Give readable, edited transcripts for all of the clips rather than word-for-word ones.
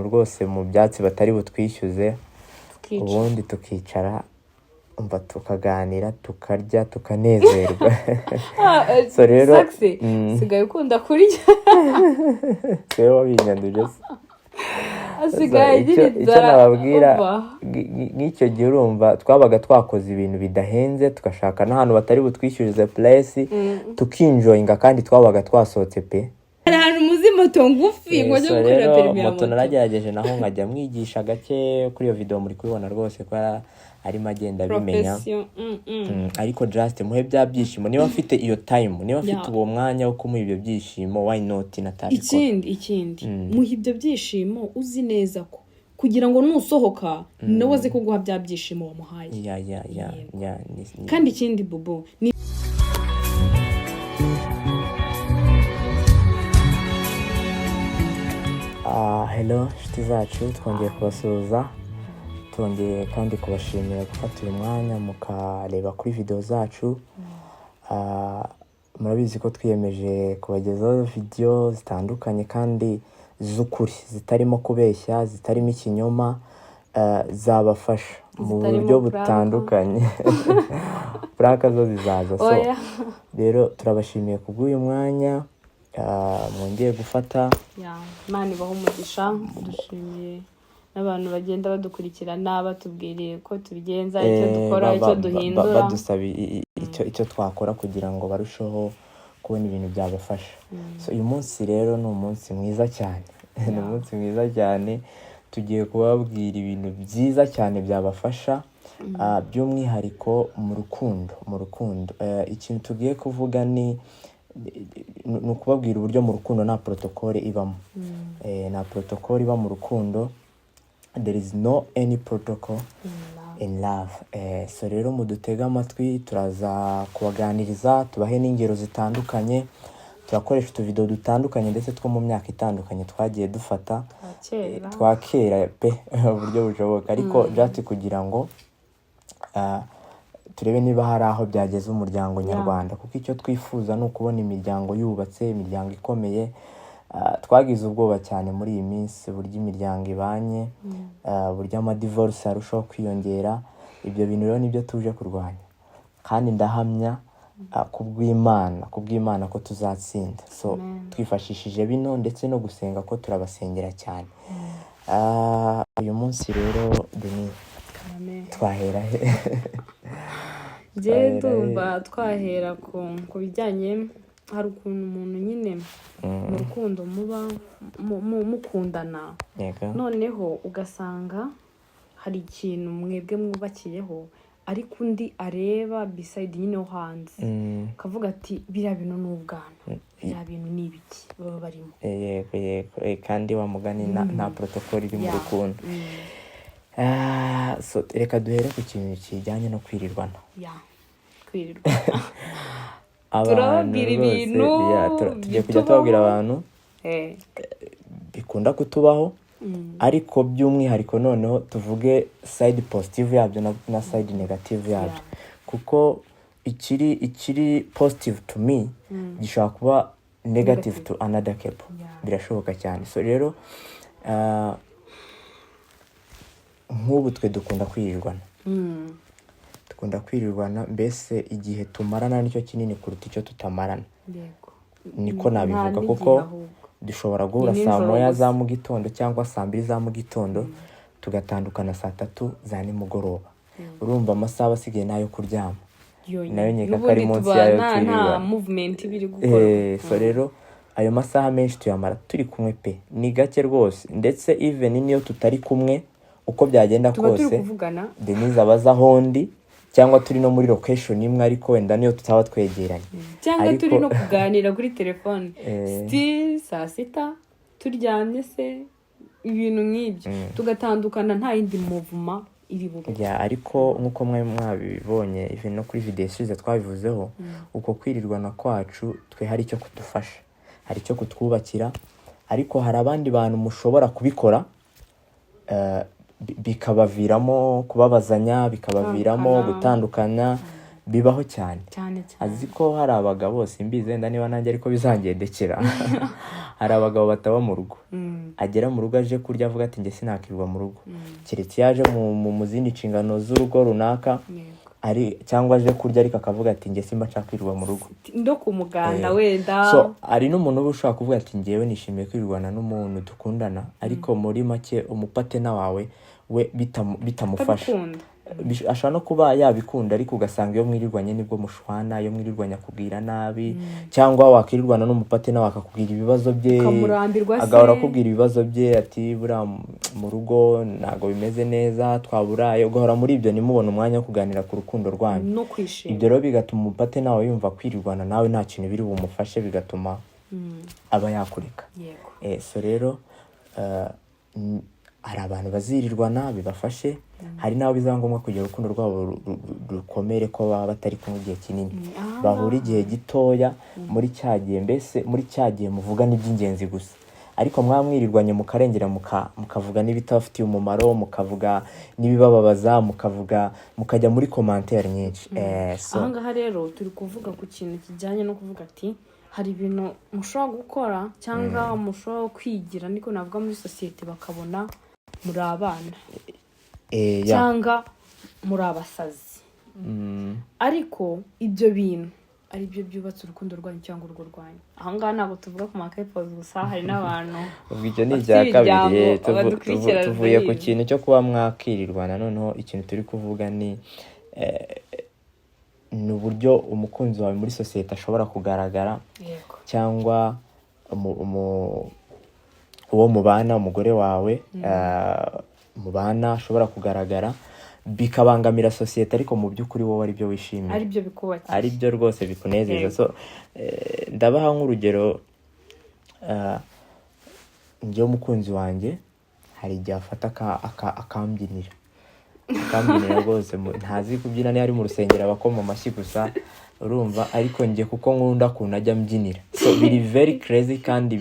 rwose mu byatsi batari butwishyuze ubundi tukicara umva tukaganira tukarya tukanezerwa. So rero sigaye ukunda kurya sewe wabinyanduje asigaye icyo nababwira nk'icyo gihe urumva twabaga twakoze ibintu bidahenze tugashaka n'ahantu batari butwishyurize place tukinjoyinga kandi twabaga twasohotse pe. ahantu muzi moto ngufi ngo njye gukorera perimi ya moto naragerageje naho nkajya mwigisha gake kuri iyo video muri kubibona rwose ko arimo agenda bimenya. Ariko just muhe bya byishimo niba mfite iyo time niba mfite uwo mwanya wo kumuha ibyo byishimo why not Natalie. Ikindi muhe ibyo byishimo uzi neza ko kugira ngo nusohoka nawe aze kuguha bya byishimo wamuhaye. Kandi ikindi bubu ni hello shiti zacu twongeye kubasuhuza twongeye kandi kubashimira gufata uyu mwanya mukareba kuri video zacu. Murabizi ko twiyemeje kubagezaho video zitandukanye kandi z'ukuri zitarimo kubeshya zitarimo ikinyoma zabafasha mu buryo butandukanye. Pranka zo zizaza so rero turabashimiye kubw'uyu mwanya mwongeye gufata. Imana ibaho umugisha. Dushimiye n'abantu bagenda badukurikirana batubwiriye ko tubigenza icyo dukora icyo duhindura badusaba icyo twakora kugira ngo barusheho kubona ibintu byabafasha. So uyu munsi rero ni umunsi mwiza cyane ni umunsi mwiza cyane tugiye kubabwira ibintu byiza cyane byabafasha by'umwihariko mu rukundo. Ikintu tugiye kuvuga ni ukubabwira uburyo mu rukundo nta protocole ibamo. Nta protocole iba mu rukundo. There is no any protocol in love. So rero mudutega amatwi turaza kubaganiriza tubahe n'ingero zitandukanye turakoresha utuvideo dutandukanye ndetse two mu myaka itandukanye twagiye dufata twakera pe uburyo bushoboka ariko just kugira ngo turebe niba hari aho byageze umuryango nyarwanda kuko icyo twifuza ni ukubona imiryango yubatse imiryango ikomeye. Twagize ubwoba cyane muri iyi minsi buryo imiryango ibanye buryo amadivorce arushaho kwiyongera. Ibyo bintu rero nibyo tuje kurwanya kandi ndahamya kubw'Imana ko tuzatsinda. So twifashishije bino ndetse no gusenga ko turabasengera cyane. Uyu munsi rero twahera he? Je ndumva twahera ku bijyanye hari ukuntu umuntu nyine mu rukundo muba mukundana noneho ugasanga hari ikintu mwebwe mwubakiyeho ariko undi areba beside nyine ho hanze kavuga ati biriya bintu n'ubwana biriya bintu ni ibiki baba barimo. Yego kandi wa mugani nta protocole iri mu rukundo. So reka duhere ku kintu kijyanye no kwirirwana. Turababwira ibintu tugiye kujya tubabwira abantu bikunda kutubaho ariko by'umwihariko noneho tuvuge side positive yabyo na side negative yabyo kuko ikiri positive to me gishobora kuba negative to another couple. Birashoboka cyane. So rero nk'ubu twe dukunda kwirirwana mbese igihe tumarana nicyo kinini kuruta icyo tutamarana. Niko nabivuga kuko dushobora guhura saa moya za mu gitondo cyangwa saa 2 za mu gitondo tugatandukana saa 3 za nimugoroba. Urumva amasaha asigaye nayo kuryama nayo nyeka kari munsi yayo nta movement biri gukora. So rero ayo masaha menshi tuyamara turi kumwe pe ni gake rwose ndetse even niyo tutari kumwe uko byagenda kose Denise abaza hondi cyangwa turi no muri location imwe ariko wenda niyo tutaba twegeranye cyangwa turi no kuganira kuri telefone still saa 6 turyamye se ibintu nk'ibyo tugatandukana nta yindi movement iri bube. Ariko nkuko mwabibonye even no kuri video ishize twabivuzeho uko kwirirwana kwacu twe hari icyo kudufasha hari icyo kutwubakira ariko hari abandi bantu mushobora kubikora bikabaviramo kubabazanya bikabaviramo gutandukana bibaho cyane cyane azi ko hari abagabo simbizi wenda niba nanjye ariko bizangendekera hari abagabo bataba mu rugo agera mu rugo aje kurya avuga ati njye sinakirwa mu rugo keretse yaje mu zindi nshingano z'urugo runaka cyangwa aje kurya ariko akavuga ati njye simba nshaka kwirirwa mu rugo ndo ku muganda wenda. So ari n'umuntu uba ushobora kuvuga ati njyewe nishimiye kwirirwana n'umuntu dukundana ariko muri make umupatena wawe we bitamufasha. Ashobora no kuba yabikunda ariko ugasanga iyo mwirirwanye nibwo mushwana, iyo mwirirwanya akubwira nabi cyangwa wakirirwana n'umupatena wakakubwira ibibazo bye agahora akubwira ibibazo bye ati buriya mu rugo ntabwo bimeze neza twaburaye, ugahora muri ibyo nimubona umwanya wo kuganira ku rukundo rwanyu no kwishima. Ibyo rero bigatuma umupatena wawe yumva kwirirwana nawe nta kintu biri bumufashe bigatuma aba yakureka. So rero hari abantu bazirirwana bibafashe, hari n'abo bizaba ngombwa kugira urukundo rwabo rukomere ko baba batari kumwe igihe kinini, bahura igihe gitoya muri cya gihe, mbese muri cya gihe muvuga n'iby'ingenzi gusa, ariko mwamwirirwanye mukarengera mukavuga n'ibitafitiye umumaro, mukavuga n'ibibababaza, mukajya muri commentaire nyinshi. Aha ngaha rero turi kuvuga ku kintu kijyanye no kuvuga ati hari ibintu mushobora gukora cyangwa mushobora kwigira, niko navuga muri society bakabona muri abana cyangwa muri abasazi, ariko ibyo bintu ari byo byubatse urukundo rwanyu cyangwa urugo rwanyu. Aha ngaha ntabwo tuvuga ku makepozi gusa, hari n'abantu ubwo ni ibya kabiri. Tuvuye ku kintu cyo kuba mwakirirwana, noneho ikintu turi kuvuga ni uburyo umukunzi wawe muri sosiyete ashobora kugaragara, cyangwa uwo mubana, umugore wawe mubana ashobora kugaragara bikabangamira sosiyete, ariko mu by'ukuri wowe ari byo wishimiye, ari byo bikubakiye, ari byo rwose bikunezeza. So ndabaha nk'urugero, njyewe umukunzi wanjye hari igihe afata akambyinira rwose, ntazi kubyina, niyo ari mu rusengero abakoma amashyi gusa, urumva, ariko njye kuko nkunda ukuntu ajya ambyinira, so biri very crazy kandi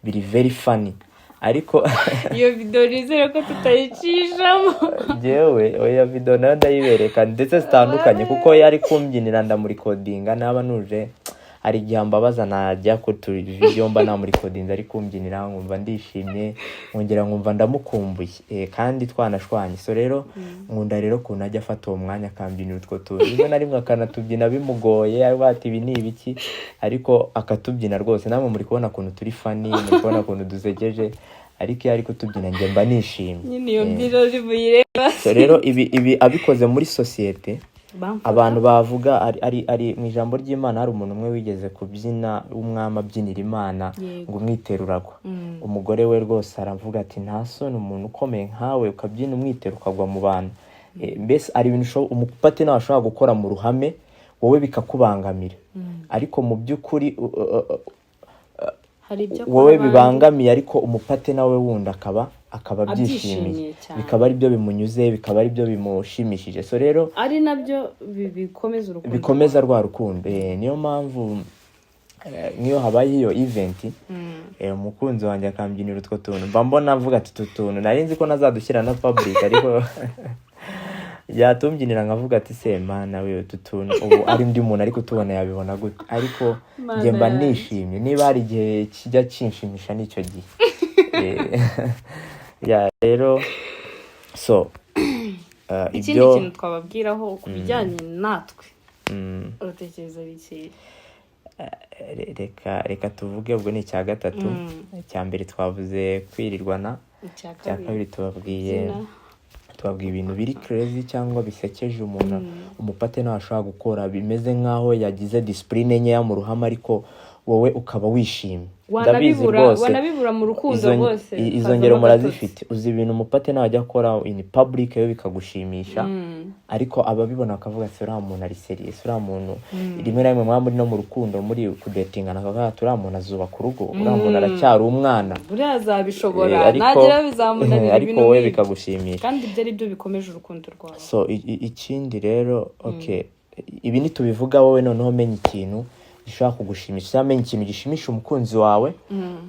biri very funny. Ariko iyo video nizere ko tutayicishamo jewe oya video nayo ndayibereka ndetse zitandukanye, kuko yari kumbyinira ndamurikodinga, naba nuje hari igihe mbabaza najya ku video mba namurikodinze ari kumbyinira, nkumva ndishimye, nkongera nkumva ndamukumbuye kandi twanashwanye. So rero nkunda rero kuntu ajya afata uwo mwanya akambyinira utwo tuntu, rimwe na rimwe akanatubyina bimugoye, ati ibi ni ibiki, ariko akatubyina rwose. Namwe muri kubona ukuntu turi funny, muri kubona ukuntu dusekeje, ariko iyo ari kutubyina njye mba nishimye nyine iyo mbyino zibuyireba. So rero ibi abikoze muri societe, abantu bavuga ari mu ijambo ry'Imana, hari umuntu umwe wigeze kubyina umwami abyinira Imana ngo umwitero uragwa. Umugore we rwose aravuga ati nta soni umuntu ukomeye nkawe ukabyina umwitero ukagwa mu bantu. Mbese ari ibintu umupati nawe ashobora gukora mu ruhame wowe bikakubangamira, ariko mu by'ukuri wowe bibangamiye, ariko umupate nawe wundi akaba abyishimiye, bikaba ari byo bimunyuze, bikaba ari byo bimushimishije. So rero ari nabyo bikomeza urukundo, bikomeza rwa rukundo. Niyo mpamvu nk'iyo habaye iyo event, umukunzi wanjye akambyinira utwo tuntu, mba mbona avuga ati utu tuntu nari nzi ko nazadushyira na public, ariko yatumbyinira nkavuga ati se mana we utu tuntu ubu ari ndi muntu ariko tubona yabibona gute, ariko njye mba nishimye. Niba hari igihe kijya kinshimisha n'icyo gihe. Rero so ikindi kintu twababwiraho ku bijyanye natwe, uratekereza biki? Reka tuvuge, ubwo ni icya gatatu. Icya mbere twavuze kwirirwana, icya kabiri tubabwiye ibintu biri crazy cyangwa bisekeje umuntu umupate nawe ashobora gukora, bimeze nkaho yagize discipline nkeya mu ruhame, ariko wowe ukaba wishimye. wanabibura mu rukundo rwose. Izo ngero murazifite. Uzi ibintu umupate nawe ajya akora in public yo bikagushimisha, ariko ababibona bakavuga ati uriya muntu ari serious, uriya muntu rimwe na rimwe mwaba muri no mu rukundo muri kudatingana, akavuga ati uriya muntu azubaka urugo, uriya muntu aracyari umwana, buriya azabishobora, nagira bizamunanira, ariko wowe bikagushimisha, kandi ibyo ari byo bikomeje urukundo rwawe. So ikindi rero ibi nitubivuga wowe noneho menya ikintu gishobora kugushimisha, cyangwa menya ikintu gishimisha umukunzi wawe,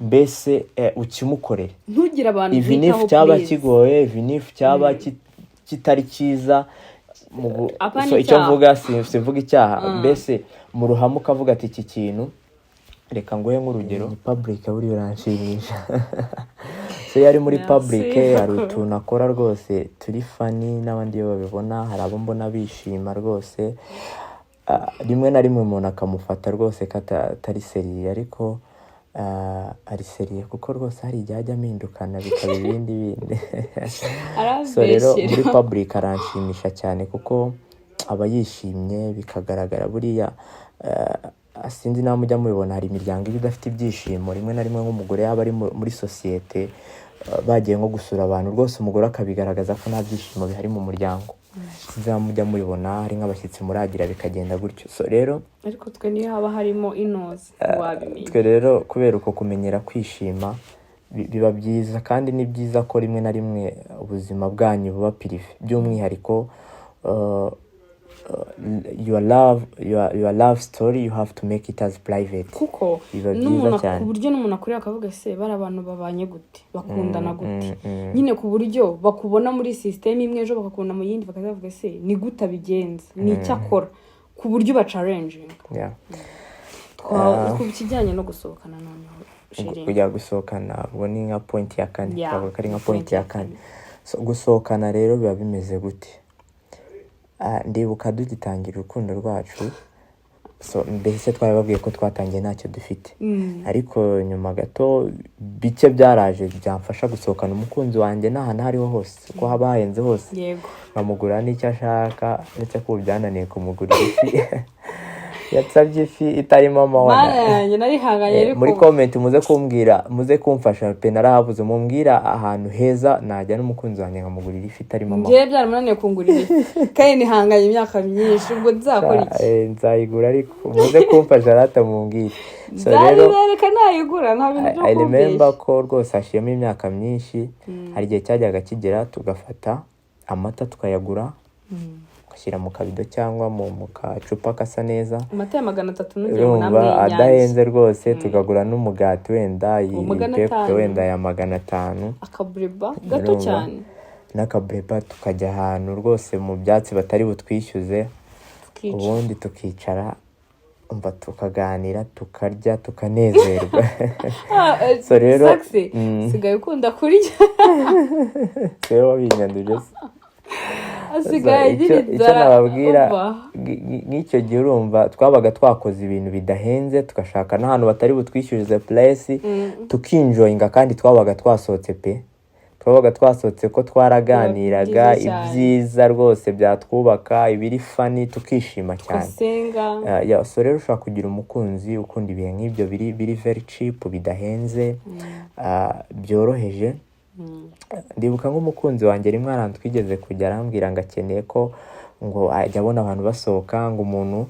mbese ukimukorere. Ntugire abantu bitaho, cyaba kigoye, cyaba kitari cyiza, icyo mvuga simvuga icyaha mbese mu ruhame ukavuga ati iki kintu reka nguhe nk'urugero ni public buriya uranshimisha so yari muri public hari utuntu akora rwose turi funny n'abandi iyo babibona hari abo mbona bishima rwose rimwe na rimwe umuntu akamufata rwose katari seriye ariko ari seriye kuko rwose hari igihe ajya amindukana bikaba ibindi so rero muri public aranshimisha cyane kuko aba yishimye bikagaragara buriya sinzi nawe mujya mubibona hari imiryango iba idafite ibyishimo rimwe na rimwe nk'umugore yaba ari muri sosiyete bagiye nko gusura abantu rwose umugore akabigaragaza ko nta byishimo bihari mu muryango sinzi nawe mujya mubibona hari nk'abashyitsi muragira bikagenda gutyo so rero ariko twe niyo haba harimo inoze wabimenya twe rero kubera uko kumenyera kwishima biba byiza kandi ni byiza ko rimwe na rimwe ubuzima bwanyu buba pirive by'umwihariko your love story you have to make it as private kuko n'umuntu ku buryo n'umuntu akurira akavuga se bari abantu babanye gute bakundana gute nyine ku buryo bakubona muri system imwe ejo bakakubona mu yindi bakazavuga se ni gute abigenza ni icyo akora ku buryo ba challenging ku kijyanye no gusohokana noneho kujya gusohokana ubwo ni nka point ya kane bavuga ari nka point ya kane so gusohokana rero biba bimeze gute ndibuka dugitangira urukundo rwacu so mbese twababwiye ko twatangiye ntacyo dufite ariko nyuma gato bike byaraje byamfasha gusohokana umukunzi wanjye n'ahantu hariho hose uko haba hahenze hose nkamugura n'icyo ashaka ndetse ko byananiye kumugurira ifi yatsabye ifi itarimo amahona muri comment muze kumfasha pe narahabuze mumbwira ahantu heza najya n'umukunzi wanjye nkamugurira ifi itarimo amahona ngiye byaramunaniye kungurira ifi kandi nihanganye imyaka myinshi ubwo nzakora iki nzayigura ariko muze kumfasha rata mumbwire so rero reka nayigura nta bintu byo I remember ko rwose hashiyemo imyaka myinshi hari igihe cyajyaga kigera tugafata amata tukayagura shyira mu kabido cyangwa mu kacupa kasa neza amata ya 300 n'ugero namwe adahenze rwose tugagura n'umugati wenda y'ipepto wenda ya 500 akabreba gato cyane n'akabreba tukajya ahantu rwose mu byatsi batari butwishyuze ubundi tukicara umva tukaganira tukarya tukanezerwa so rero sigaye ukunda kurya sewe wabinyanduje icyo nababwira nk'icyo gihe urumva twabaga twakoze ibintu bidahenze tugashaka n'ahantu batari butwishyurize place tukinjoyinga kandi twabaga twasohotse ko twaraganiraga ibyiza rwose byatwubaka ibiri funny tukishima cyane so rero ushobora kugira umukunzi ukunda ibihe nk'ibyo biri very cheap bidahenze byoroheje ndibuka nk'umukunzi wanjye rimwe ahantu twigeze kujya arambwira ngo akeneye ko ngo ajya abona abantu basohoka ngo umuntu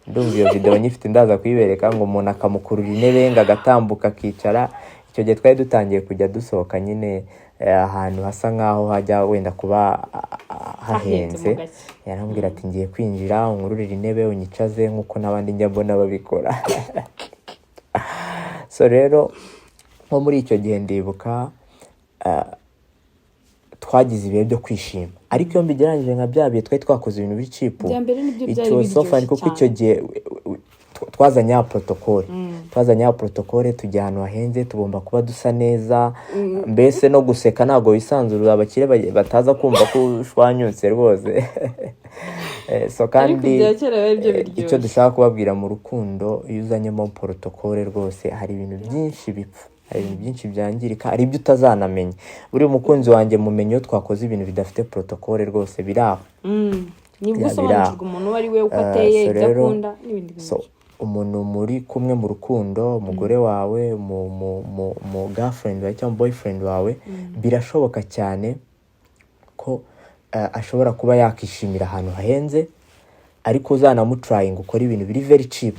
ndumva iyo video nyifite ndaza kuyibereka ngo umuntu akamukurura intebe ngo agatambuka akicara icyo gihe twari dutangiye kujya dusohoka nyine ahantu hasa nkaho hajya wenda kuba hahenze yarambwira ati ngiye kwinjira unkururira intebe unyicaze nk'uko n'abandi njya mbona babikora so rero nko muri icyo gihe ndibuka twagize ibihe byo kwishima ariko iyo mbigeranyije nka bya bihe twari twakoze ibintu biri cheap kuko icyo gihe twazanye ya protocole tujya ahantu hahenze tugomba kuba dusa neza mbese no guseka ntabwo wisanzurira abakire bataza kumva ko ushwanyutse rwose so kandi icyo dushaka kubabwira mu rukundo iyo uzanyemo protocole rwose hari ibintu byinshi bipfa hari ibintu byinshi byangirika hari ibyo utazanamenya buri mukunzi wanjye mumenye iyo twakoze ibintu bidafite protocole rwose biraho nibwo usobanukirwa umuntu ari we uko ateye ibyo akunda n'ibindi byinshi umuntu muri kumwe mu rukundo umugore wawe mu girlfriend wawe cyangwa boyfriend wawe birashoboka cyane ko ashobora kuba yakishimira ahantu hahenze ariko uzanamutrayinga ukora ibintu biri very cheap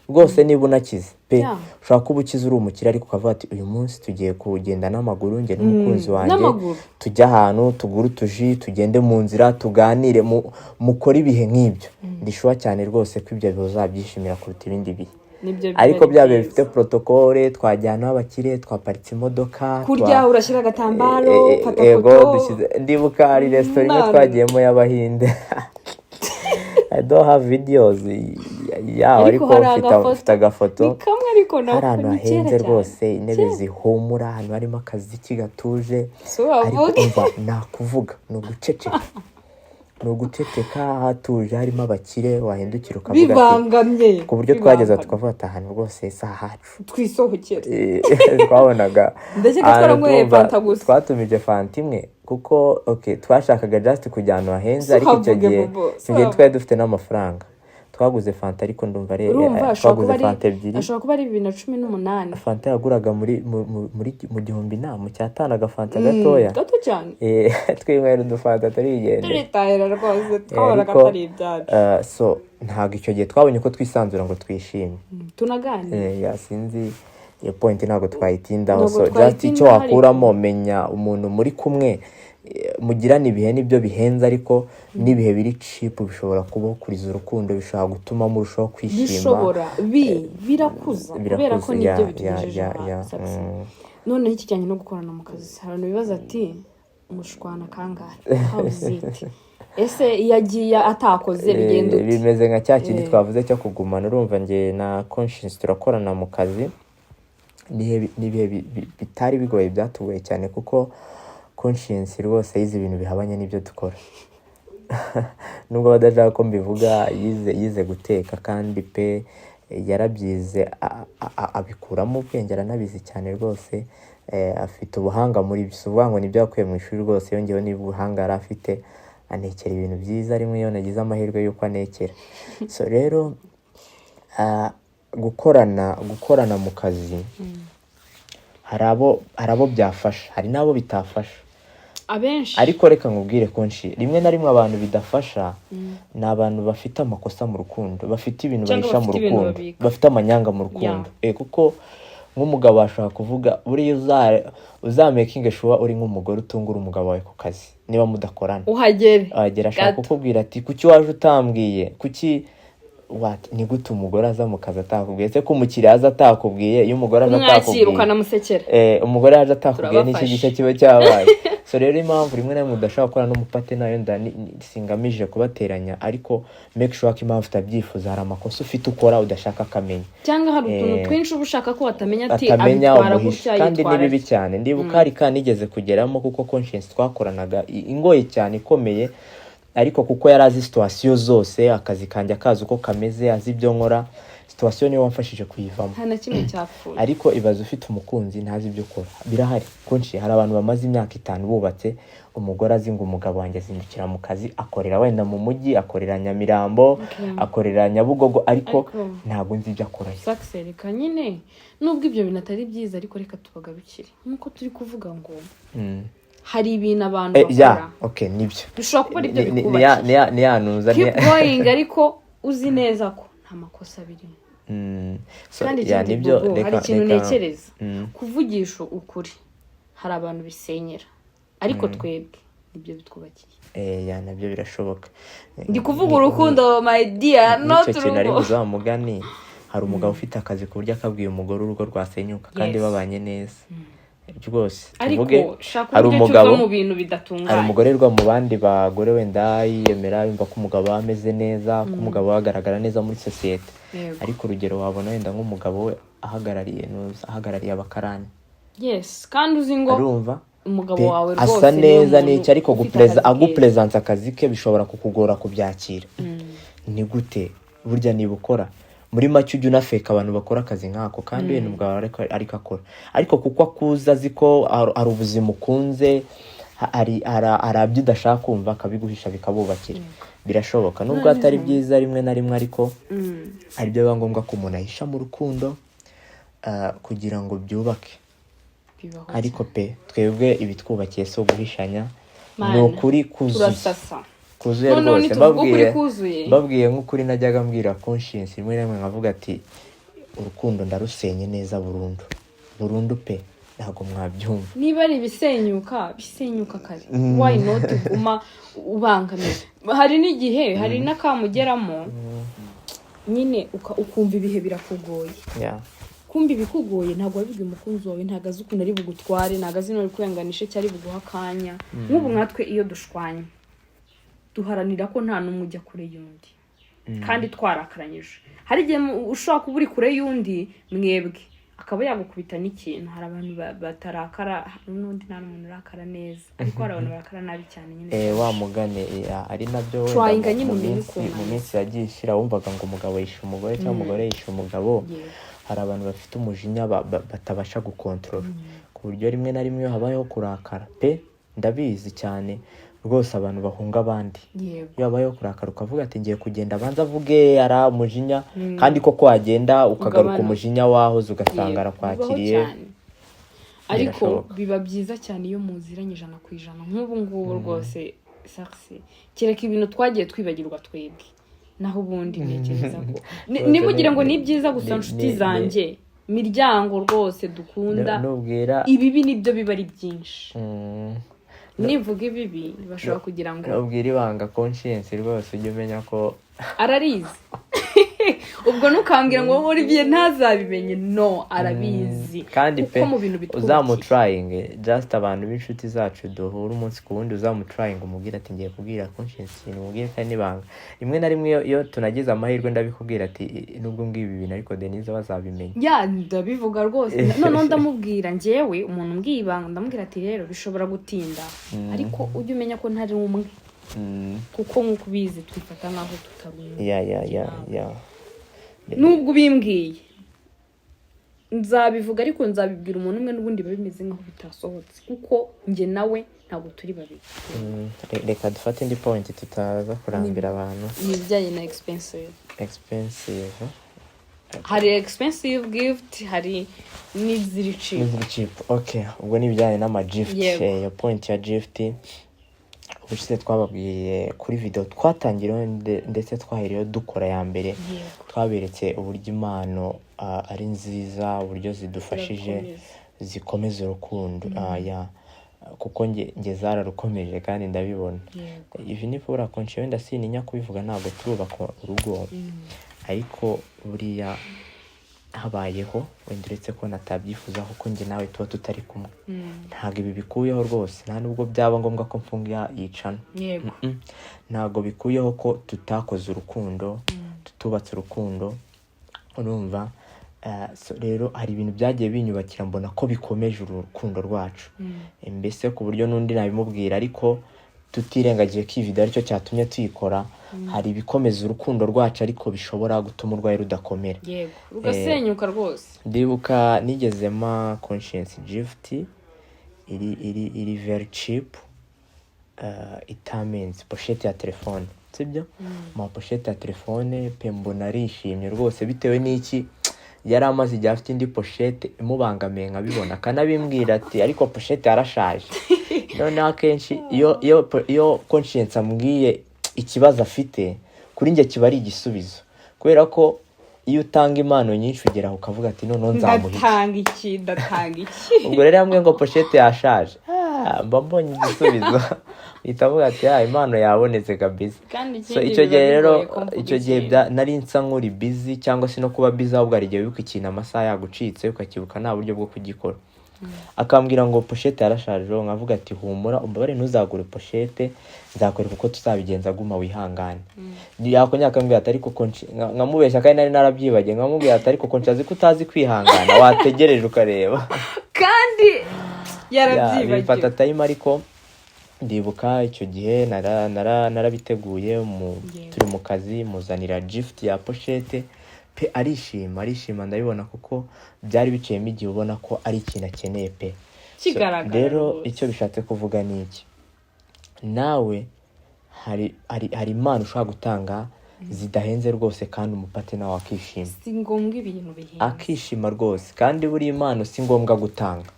rwose niba unakize pe ushobora kuba ukize uri umukire ariko ukavuga ati uyu munsi tugiye kugenda n'amaguru njye n'umukunzi wanjye tujya ahantu tugura utuji tugende mu nzira tuganire mukora ibihe nk'ibyo ndishuwa cyane rwose ko ibyo bizabyishimira kuruta ibindi bihe ariko byabe bifite protocole twajyana abakire twaparitse imodoka kurya urashyira agatambaro fata foto ndibuka hari restaurant imwe twagiyemo y'abahinde I don't have videos yawe ariko mfite agafoto ni kamwe ariko hari ahantu hahenze rwose intebe zihumura ahantu harimo akaziki gatuje ariko umva nakuvuga ni uguceceka hatuje harimo abakire wahindukira ukavuga bibangamye ku buryo twageza tukavuga ati ahantu rwose si ahacu twisohokere twabonaga ndakeka twaranyweye fanta gusa twatumije fanta imwe kuko twashakaga just kujya ahantu hahenze ariko icyo gihe twari dufite n'amafaranga twaguze fanta ariko ndumva twaguze fanta ebyiri ashobora kuba ari 2018 fanta yaguraga muri mu gihumbi mu cyatanu agafanta gatoya gato cyane twinywera udufanta turigende turitahira rwose twabonaga atari ibyacu so ntabwo icyo gihe twabonye ko twisanzura ngo twishime tunaganire sinzi iyo point ntabwo twayitindaho so just icyo wakuramo menya umuntu muri kumwe mugirana ibihe nibyo bihenze ariko n'ibihe biri cheap bishobora kubakuriza urukundo bishobora gutuma murushaho kwishima bishobora birakuza kubera ko nibyo bitugejeje none iki cyane no gukorana mu kazi abantu bibaza ati umushwana kangahe how is it ese yagiye atakoze bigenda bimeze nka cya kindi twavuze cyo kugumana urumva nge na conscience turakorana mu kazi nibihe bitari bigoye byatugoye cyane kuko conscience rwose yize ibintu bihabanye n'ibyo dukora nubwo badashaka ko mbivuga yize guteka kandi pe yarabyize abikuramo ubwenge aranabizi cyane rwose afite ubuhanga muri bisuvuga ngo nibyo yakuye mu ishuri rwose yongeyeho n'ubuhanga yari afite anekera ibintu byiza rimwe iyo nagize amahirwe y'uko anekera so rero gukorana mu kazi hari abo byafasha hari n'abo bitafasha abenshi ariko reka nkubwire konshi rimwe na rimwe abantu bidafasha ni abantu bafite amakosa mu rukundo bafite ibintu bahisha mu rukundo bafite amanyanga mu rukundo kuko nk'umugabo ashaka kuvuga buriya uzamakinge sure uri nk'umugore utungura umugabo wawe ku kazi niba mudakorana uhagera ashaka kukubwira ati kuki waje utambwiye kuki ni gute umugore aza mu kazi atakubwiye se ko umukiriya aza atakubwiye iyo umugore aza atakubwiye ukanamusekera umugore aje atakubwiye n'iki gice kiba cyabaye so rero impamvu rimwe na rimwe udashaka gukora n'umupate nayo singamije kubateranya ariko make sure ko impamvu utabyifuza hari amakosa ufite ukora udashaka akamenya cyangwa hari utuntu twinshi uba ushaka ko watamenya abitwara gutya kandi ni bibi cyane ndibuka hari kanigeze kugeramo kuko conscience twakoranaga ingoye cyane ikomeye ariko kuko yari azi situation zose akazi kanjye akazi uko kameze azi ibyo nkora situation niyo wamfashije kuyivamo nta na kimwe cyapfuye ariko ibaze ufite umukunzi ntazi ibyo ukora birahari konshi hari abantu bamaze imyaka 5 bubatse umugore azi ngo umugabo wanjye azindukira mu kazi akorera wenda mu mujyi akorera Nyamirambo akorera Nyabugogo ariko ntago nzi ibyo akora saksereka nyine nubwo ibyo bintu atari byiza ariko reka tubagarukire nkuko turi kuvuga ngo hari ibintu abantu bakora nibyo bishobora kuba ari byo bikubakira ni yanuza keep going ariko uzi neza ko nta makosa birimo kandi nibyo hari ikintu ntekereza kuvugisha ukuri hari abantu bisenyera ariko twebwe nibyo bitwubakiye nabyo birashoboka ndi kuvuga urukundo my dear not urugo mugani hari umugabo ufite akazi ku buryo akabwiye umugore urugo rwasenyuka kandi babanye neza rwose tuvuge hari umugabo mu bintu bidatunganye hari umugore rwa mu bandi bagore wenda yiyemera yumva ko umugabo ameze neza ko umugabo agaragara neza muri societe ariko urugero wabona wenda nk'umugabo we ahagarariye abakarani kandi uzi ngo arumva umugabo wawe rwose asa neza n'icyo ariko agupresence akazi ke bishobora kukugora kubyakira ni gute burya niba ukora muri make ujya unafeka abantu bakora akazi nk'ako kandi we n'umugabo ariko akora ariko kuko akuza azi ko ari ubuzima ukunze hari abyo udashaka kumva akabiguhisha bikabubakira birashoboka nubwo atari byiza rimwe na rimwe ariko hari byo biba ngombwa ko umuntu ahisha mu rukundo kugira ngo byubake ariko pe twebwe ibitwubakiye so guhishanya ni ukuri kuzuye rwose mbabwiye nk'ukuri najyaga mbwira conscience rimwe na rimwe nkavuga ati urukundo ndarusenye neza burundu pe ntabwo mwabyumva niba ari bisenyuka kare why not guma ubangamiye hari n'igihe hari n'akamugeramo nyine ukumva ibihe birakugoye kumva ibikugoye ntabwo wabibwiye umukunzi wawe ntabwo azi ukuntu ari bugutware ntabwo azi n'uri kwihanganisha cyari buguha akanya nk'ubu nkatwe iyo dushwanye duharanira ko nta n'umwe ujya kure y'undi kandi twarakaranyije. Hari igihe ushobora kuba uri kure y'undi mwebwe akaba yagukubita n'ikintu. Hari abantu batarakara n'undi nta n'umuntu urakara neza, ariko hari abantu barakara nabi cyane nyine. Wa mugane ari nabyo mu minsi yagiye ishira wumvaga ngo umugabo yishe umugore cyangwa umugore yishe umugabo. Hari abantu bafite umujinya batabasha gukontorora ku buryo rimwe na rimwe habayeho kurakara pe. Ndabizi cyane rwose abantu bahunga abandi. Iyo habayeho kurakara ukavuga ati ngiye kugenda abanza avuge ara umujinya, kandi koko wagenda ukagaruka umujinya wahoze ugasanga arakwakiriye. Ariko biba byiza cyane iyo muziranye 100%. Nk'ubu ngubu rwose saxe kereka ibintu twagiye twibagirwa twebwe, naho ubundi ntekereza ko nimugire ngo ni byiza gusa nshuti zanjye miryango rwose dukunda ibibi nibyo biba ari byinshi. Nivuga ibibi bashobora kugira ngo ubwira ibanga conscience rwose ujye umenya ko ararizi. Ubwo nukambwira ngo Olivier ntazabimenye, no arabizi. Kandi pe uzamutrying just abantu b'inshuti zacu duhura umunsi ku wundi, uzamutrying umubwira ati ngiye kubwira conscience umubwire kandi ibanga. Rimwe na rimwe iyo tunagize amahirwe ndabikubwira ati nubwo ngibi ibintu ariko Denise bazabimenya. Ndabivuga rwose. None ndamubwira njyewe umuntu mbwiye ibanga ndamubwira ati rero bishobora gutinda, ariko ujye umenya ko ntari umwe. Kuko nkuko ubizi twifata nkaho tutarumwe. Nubwo bimbwiye nzabivuga, ariko nzabibwira umuntu umwe n'ubundi babimeze nkaho bitasohotse, kuko njye nawe ntabwo turi babiri. Reka dufate indi point tutaza kurambira abantu. Ni bijyanye na expensive. Hari expensive gift, hari n'iziri cheap. Okay, ubwo ni bijyanye n'ama gift. Iyo point ya gift ubushize twababwiye kuri video twatangiriye ndetse twahiriye dukora ya mbere. Twaberetse uburyo impano ari nziza, uburyo zidufashije zikomeza urukundo. Kuko nge zararukomeje kandi ndabibona. Even if urakonje wenda sininya kubivuga ntabwo turubaka urugo, ariko buriya habayeho wenda uretse ko natabyifuza kuko nge nawe tuba tutari kumwe. Ntabwo ibi bikuyeho rwose, nta nubwo byaba ngombwa ko mfunga yicana. Ntabwo bikuyeho ko tutakoze urukundo, tutubatse urukundo. Urumva rero hari ibintu byagiye binyubakira mbona ko bikomeje urukundo rwacu. Mbese ku buryo n'undi nabimubwira, ariko tutirengagije ko video aricyo cyatumye tuyikora. Hari ibikomeza urukundo rwacu ariko bishobora gutuma urwaye rudakomera, rugasenyuka rwose. Ndibuka nigezema conscience gift iri very cheap. Itamenze pochette ya telefone, sibyo? Ma pochette ya telefone pe mbona arishimye rwose, bitewe n'iki yari amaze igihe afite indi pochette imubangamiye nkabibona, akanabimbwira ati ariko pochette yarashaje. None akenshi iyo conscience ambwiye ikibazo afite kuri njye kiba ari igisubizo, kubera ko iyo utanga impano nyinshi ugera ukavuga ati none ndatanga iki. Ubwo rero hamwe ngo pochette yashaje mba mbonye igisubizo. Itavuga ati impano yabonetse kabisa. So icyo gihe rero nari nsa nk'uri busy, cyangwa se no kuba busy ahubwo ari igihe wibuka ikintu amasaha yagucitse ukakibuka nta buryo bwo kugikora. Akambwira ngo pochette yarashaje, nkavuga ati humura umbabare ntuzagure pochette, nzakwereka uko tuzabigenza, guma wihangane. Yakongera akambwira ati ariko nkamubeshya kandi nari narabyibagiye, nkamubwira ati ariko koncazi ko utazi kwihangana wategereje ukareba. Kandi yarabyibagiye. Bifata time, ariko ndibuka icyo gihe narabiteguye turi mu kazi muzanira gift ya pochette pe arishima ndabibona kuko byari biciyemo igihe ubona ko ari ikintu akeneye pe. Rero icyo bishatse kuvuga ni iki, nawe hari impano ushobora gutanga zidahenze rwose kandi umupate nawe akishima. Si ngombwa ibintu bihenze, akishima rwose, kandi buri impano si ngombwa gutanga.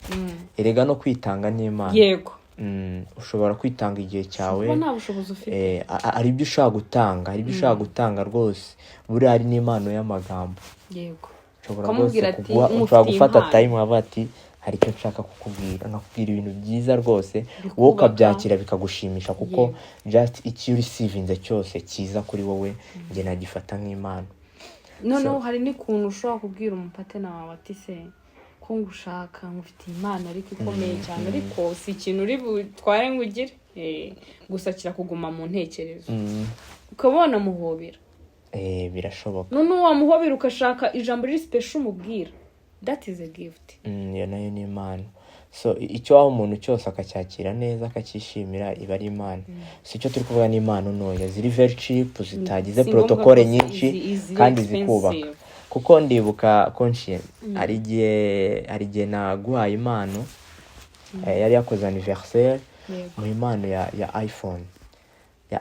Erega no kwitanga ni impano. Yego. Ushobora kwitanga igihe cyawe, nta bushobozi ufite. Ari ibyo ushaka gutanga, ari ibyo ushaka gutanga rwose. Buri hari n'impano y'amagambo. Yego. Ushobora gufata time wavuga ati hari icyo nshaka kukubwira, nkakubwira ibintu byiza rwose, wowe ukabyakira bikagushimisha, kuko just icyo receiving cyose kiza kuri wowe nge nagifata nk'impano. Noneho hari n'ikuntu ushobora kubwira umupate nawe ati se ko ngushaka ngufite impano ariko ikomeye cyane, ariko si ikintu uri butware ngo ugire, gusa kirakuguma mu ntekerezo, ukabona muhobera birashoboka none wamuhobera ukashaka ijambo riri special umubwira, that is a gift. iyo nayo ni impano. So icyo waha umuntu cyose akacyakira neza akacyishimira iba ari impano. Si icyo turi kuvuga n'impano ntoya ziri very cheap zitagize protocole nyinshi kandi zikubaka. Kuko ndibuka conscient hari igihe naguhaye impano yari yakoze anniversaire mu impano ya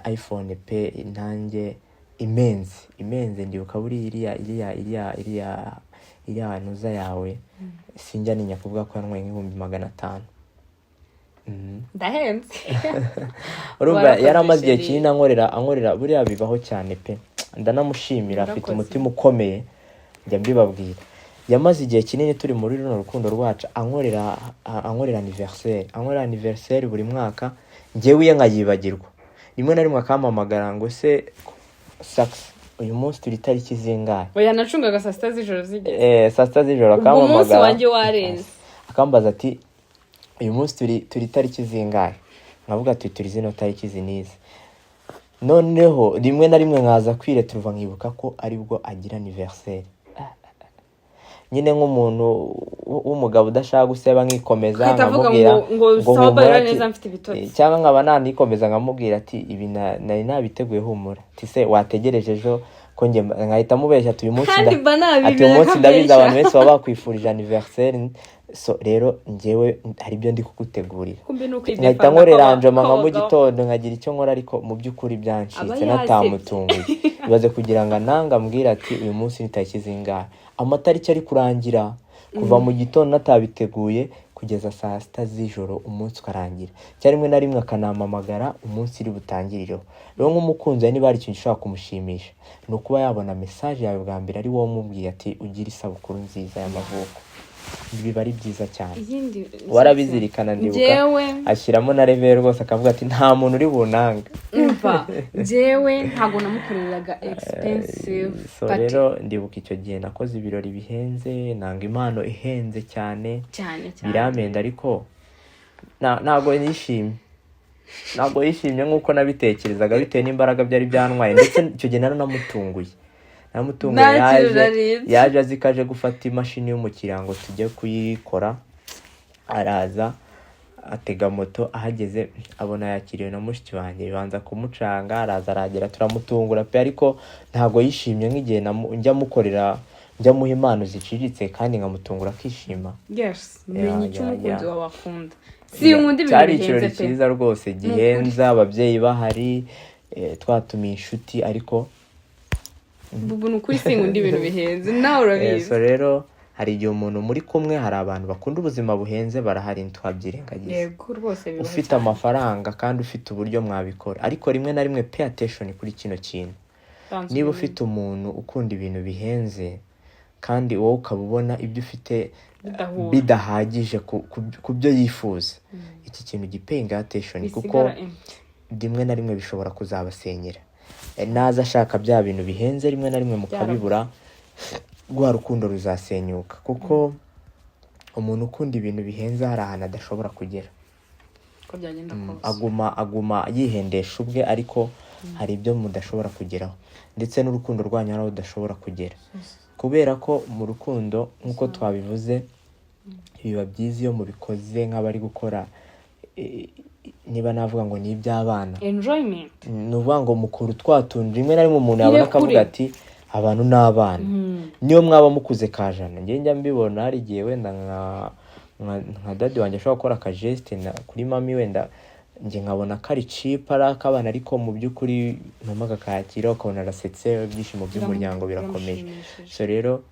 iPhone pe nanjye imenze ndibuka buri iriya ntuza yawe sinjya ninya kuvuga ko yanwaye $500. Ndahenze. Urumva yaramaze igihe kinini ankorera buriya bibaho cyane pe. Ndanamushimira afite umutima ukomeye njya mbibabwira. Yamaze igihe kinini turi muri runo rukundo rwacu ankorera anniversaire buri mwaka njyewe nkayibagirwa. Rimwe na rimwe akampamagara ngo se Sax uyu munsi turi tariki zingahe? Oya nacungaga saa sita z'ijoro zigeze. Saa sita z'ijoro akampamagara. Umunsi wanjye warenze. Akambaza ati uyu munsi turi tariki zingahe? Nkavuga ati turi zino tariki zinize. Noneho rimwe na rimwe nkaza kwireturuva nkibuka ko aribwo agira anniversaire. Nyine nk'umuntu w'umugabo udashaka guseba nkikomeza nkamubwira ngo sabara neza mfite ibitotsi cyangwa nkaba nanikomeza nkamubwira ati ibi nari nabiteguye humura ati se wategereje ejo ko nge nkahita mubeshya ati uyu munsi ndabizi abantu benshi baba bakwifurije anniversaire. So rero njyewe hari ibyo ndi kugutegurira nkahita nkorera njoma nka mu gitondo nkagira icyo nkora ariko mu by'ukuri byanshitse natamutunguye ibaze kugira ngo nanga mbwira ati uyu munsi ni tariki zingahe, amatariki ari kurangira kuva mu gitondo natabiteguye kugeza saa sita z'ijoro umunsi ukarangira cyari rimwe na rimwe akanamamagara umunsi iri butangirireho. Rero nk'umukunzi niba hari ikintu ushaka kumushimisha ni ukuba yabona message yawe bwa mbere ari wowe umubwiye ati ugira isabukuru nziza y'amavuko. Biba ari byiza cyane warabizirikana ndibuka ashyiramo na level rwose akavuga ati nta muntu uri bunanga umva jewe ntago namukoreraga expensive. So rero ndibuka icyo gihe nakoze ibirori bihenze nanga impano ihenze cyane biramenda ariko ntago yishimye nk'uko nabitekerezaga bitewe n'imbaraga byari byantwaye ndetse icyo gihe naramutunguye yaje azikaje gufata imashini y'umukiriya ngo tujye kuyikora. Araza atega moto ahageze abona yakiriwe na mushiki wanjye bibanza kumucanga araza aragera turamutungura pe ariko ntago yishimye nk'igihe njya mukorera njya muha impano ziciriritse kandi nkamutungura akishima. Yes menye icyo umukunzi wawe akunda si undi ibintu bihenze pe. Cyari cyiza rwose gihenza ababyeyi bahari twatumiye inshuti ariko bubu nukuri singundi ibintu bihenze nawe urabizi. So rero hari igihe umuntu muri kumwe hari abantu bakunda ubuzima buhenze barahari ntwabyirengagiza. Yego rwose bibaho. Ufite amafaranga kandi ufite uburyo mwabikora ariko rimwe na rimwe pay attention kuri kino kintu. Niba ufite umuntu ukunda ibintu bihenze kandi wowe ukabubona ibyo ufite bidahagije ku byo yifuza iki kintu gipaying attention kuko rimwe na rimwe bishobora kuzabasenyera. Naza ashaka bya bintu bihenze rimwe na rimwe mukabibura rwa rukundo ruzasenyuka kuko umuntu ukunda ibintu bihenze hari ahantu adashobora kugera ko byagenda kose aguma yihendesha ubwe ariko hari ibyo mudashobora kugeraho ndetse n'urukundo rwanyu ari udashobora kugera kubera ko mu rukundo nk'uko twabivuze biba byiza iyo mubikoze nk'abari gukora niba navuga ngo ni iby'abana enjoyment nuvuga ngo mukuru twatunje rimwe na rimwe umuntu yabona akavuga ati abantu n'abana niyo mwaba mukuze kajana njya mbibona hari igihe wenda nka dadi wanjye ashobora gukora ka geste kuri mami wenda njye nkabona kari cheap ari akabana ariko mu by'ukuri mpamaga kayakira ukabona arasetse ibyishimo by'umuryango birakomeje. So rero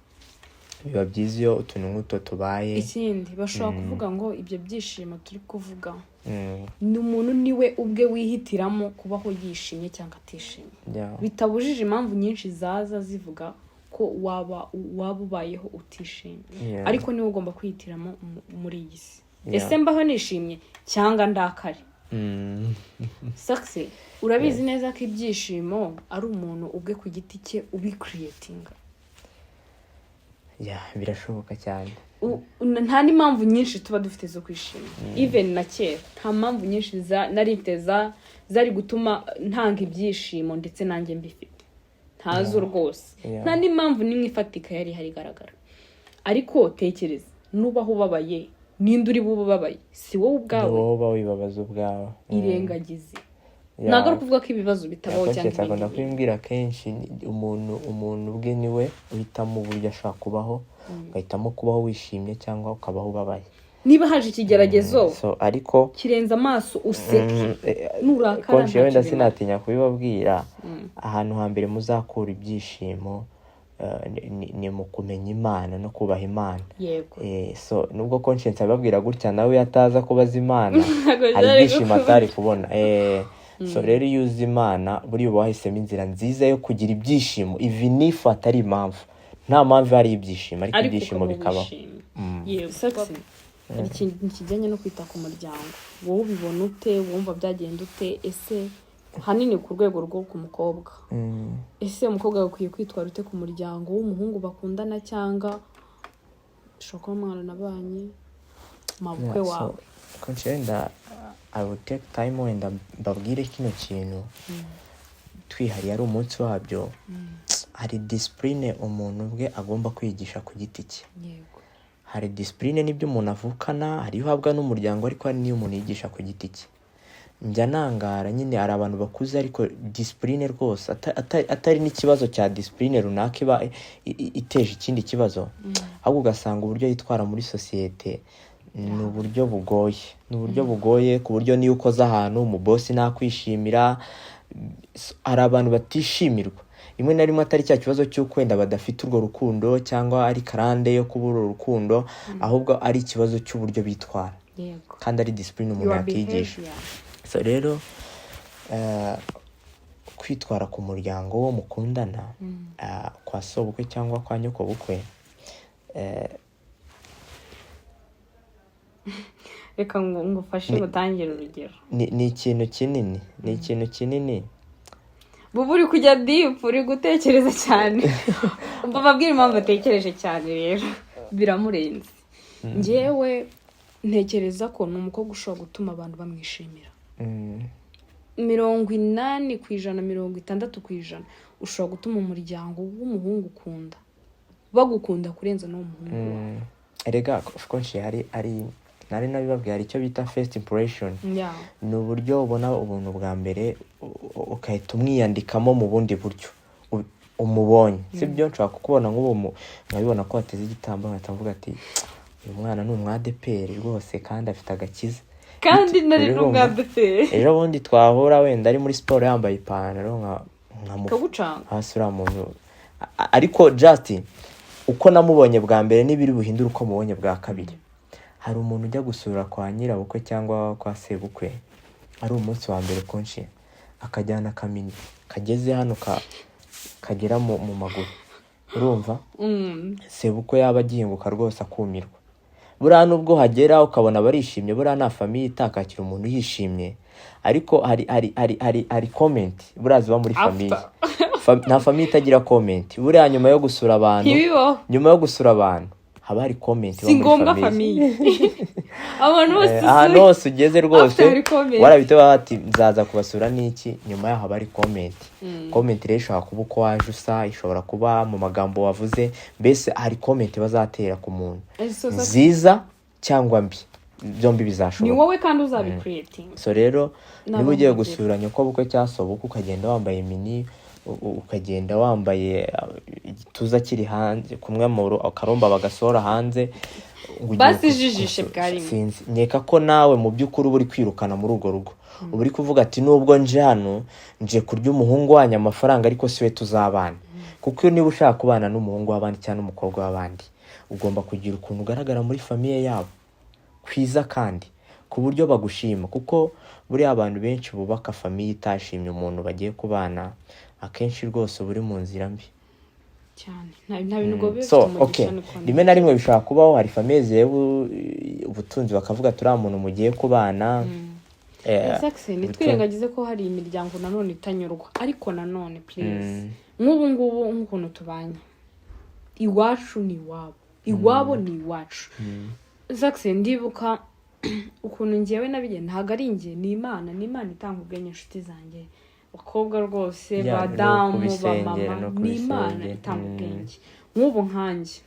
biba byiza iyo utuntu nk'uto tubaye. Ikindi bashobora kuvuga ngo ibyo byishimo turi kuvuga ni umuntu niwe ubwe wihitiramo kubaho yishimye cyangwa atishimye bitabujije impamvu nyinshi zaza zivuga ko waba ubayeho utishimye ariko niwe ugomba kwihitiramo muri iyi si. Ese mbaho nishimye cyangwa ndakare. Success urabizi neza ko ibyishimo ari umuntu ubwe ku giti cye ubicreatinga. Birashoboka cyane. Nta n'impamvu nyinshi tuba dufite zo kwishima. Even na kera nta mpamvu nyinshi nari mfite zari gutuma ntanga ibyishimo ndetse nanjye mbifite. ntazo rwose nta n'impamvu n'imwe ifatika yari hari igaragara. Ariko tekereza nubaho ubabaye ninde uri bubabaye si wowe ubwawe, wowe uba wibabaza ubwawe. irengagize ntabwo ari ukuvuga ko ibibazo bitabaho cyangwa ibindi kwimbwira kenshi umuntu ubwe niwe uhitamo uburyo ashaka kubaho, ugahitamo kubaho wishimye cyangwa ukabaho ubabaye. Niba haje ikigeragezo ariko kirenza amaso useke nurakara konshi wenda sinatinya kubibabwira. Ahantu hambere muzakura ibyishimo ni mu kumenya Imana no kubaha Imana. So nubwo conscience ababwira gutya nawe yataza kubaza Imana hari ibyishimo atari kubona. So rero iyo uzi Imana buri uba wahisemo inzira nziza yo kugira ibyishimo even if atari impamvu, nta mpamvu ari ibyishimo ariko ibyishimo bikabaho. Hari ikintu kijyanye no kwita ku muryango, wowe ubibona ute, wumva byagenda ute? Ese hanini ku rwego rwo ku mukobwa, ese umukobwa akwiye kwitwara ute ku muryango w'umuhungu bakundana cyangwa ushobora kuba mwaranabanye mabukwe wawe? Wenda I will take time wenda mbabwire kino kintu twihariye ari umunsi wabyo. Hari discipline umuntu ubwe agomba kwigisha ku giti cye. Hari discipline n'ibyo umuntu avukana, hari ihabwa n'umuryango, ariko hari n'iyo umuntu yigisha ku giti cye. Njya nangara nyine hari abantu bakuze ariko discipline rwose atari n'ikibazo cya discipline runaka iba iteje ikindi kibazo, ahubwo ugasanga uburyo yitwara muri sosiyete ni uburyo bugoye ku buryo niyo ukoze ahantu mu boss nakwishimira. Hari abantu batishimirwa rimwe na rimwe atari cya kibazo cy'uko wenda badafite urwo rukundo cyangwa ari karande yo kubura urukundo, ahubwo ari ikibazo cy'uburyo bitwara kandi ari discipline umuntu yakigisha. So rero kwitwara ku muryango wo mukundana, kwa sobukwe cyangwa kwa nyoko bukwe, reka ngufashe gutangirira urugero. Ni ikintu kinini bubu uri kujya deep, uri gutekereza cyane. Mbabwira impamvu atekereje cyane rero biramurenze. Njyewe ntekereza ko ni umukobwa ushobora gutuma abantu bamwishimira 80%, 60% ushobora gutuma umuryango w'umuhungu ukunda bagukunda kurenza no muhungu. Erega of course ari nari nabibabwiye hari icyo bita first impression. Ni uburyo ubona ubuntu bwa mbere ukahita umwiyandikamo mu bundi buryo umubonye. Sibyo nshaka kukubona nk'ubu nkabibona ko wateze igitambo nkatamvuga ati uyu mwana ni umwadeperi rwose kandi afite agakiza, kandi nari n'umwadeperi. Ejo bundi twahura wenda ari muri sport yambaye ipantaro nkamucanga hasi uriya muntu, ariko just uko namubonye bwa mbere n'ibiri buhindura uko mubonye bwa kabiri. Hari umuntu ujya gusura kwa nyirabukwe cyangwa kwa sebukwe ari umunsi wa mbere konshi akajyana kamini kageze hano kagera mu maguru, urumva sebukwe yaba agihinguka rwose akumirwa. Buriya nubwo hagera ukabona barishimye, buriya nta famiye itakakira umuntu yishimye, ariko hari comment buriya ziba muri famiye. Nta famiye itagira comment. Buriya nyuma yo gusura abantu haba hari comment si ngombwa famiye. Abantu bose ahantu hose ugeze rwose warabitewe bati nzaza kubasura n'iki, nyuma yaho haba hari comment. Comment rero ishobora kuba uko waje usa, ishobora kuba mu magambo wavuze, mbese hari comment bazatera ku muntu nziza cyangwa mbi, byombi bizashoboka. Ni wowe kandi uzabicreating. So rero niba ugiye gusura nyoko bukwe cyangwa sobukwe ukagenda wambaye mini, ukagenda wambaye igituza kiri hanze kumwe mu akaromba bagasohora hanze, basijijishe bwari sinzi nkeka ko nawe mu by'ukuri uri kwirukana muri urwo rugo. Uri kuvuga ati nubwo nje hano nje kurya umuhungu wanyu amafaranga ariko siwe tuzabana. Kuko niba ushaka kubana n'umuhungu w'abandi cyangwa n'umukobwa w'abandi, ugomba kugira ukuntu ugaragara muri famiye yabo kwiza kandi ku buryo bagushima. Kuko buriya abantu benshi bubaka famiye itashimye umuntu bagiye kubana, akenshi rwose buri mu nzira mbi cyane. Nta bintu ngo bifite umugisha. Rimwe na rimwe bishobora kubaho hari famiye zebu ubutunzi bakavuga turi umuntu mugiye kubana. Nitwirengagize ko hari imiryango nanone itanyurwa, ariko nanone please nk'ubu ngubu nk'ukuntu tubanye, iwacu ni iwabo ni iwacu. Ndibuka ukuntu ngewe nabigiye, ntago ari nge, ni Imana itanga ubwenge inshuti zanjye abakobwa rwose badamu bamama ni Imana itanga ubwenge. Nk'ubu nkanjye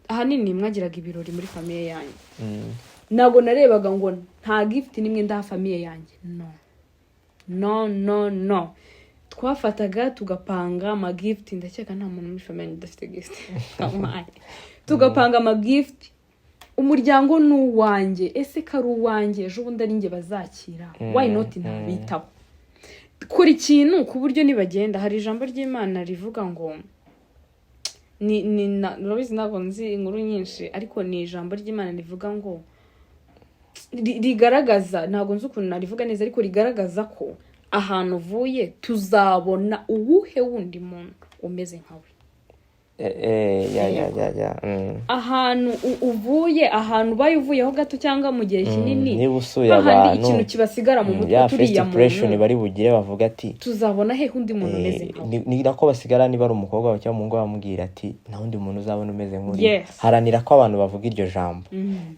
ahanini mwagiraga ibirori muri famiye yanjye, ntabwo narebaga ngo nta gift nimwe ndaha famiye yanjye, no twafataga tugapanga ama gift. Ndakeka nta muntu muri famiye udafite gift tugapanga ama gift, umuryango n'uwanjye, ese kari uwanjye ejo bundi ari njye bazakira, why not ntabitaho. Kora ikintu ku buryo nibagenda. Hari ijambo ry'Imana rivuga ngo Urabizi ntabwo nzi inkuru nyinshi, ariko ni ijambo ry'Imana rivuga ngo rigaragaza, ntabwo nzi ukuntu narivuga neza, ariko rigaragaza ko ahantu uvuye tuzabona uwuhe wundi muntu umeze nkawe. Ahantu uvuye, ahantu ubaye uvuyeho gato cyangwa mu gihe kinini, niba usuye abantu ikintu kibasigara mu mutwe turiya muntu bari bugire bavuga ati tuzabona he undi muntu umeze nkawe. Ni nako basigara niba ari umukobwa wawe cyangwa umuhungu bamubwira ati nta wundi muntu uzabona umeze nk'uri. Haranira ko abantu bavuga iryo jambo.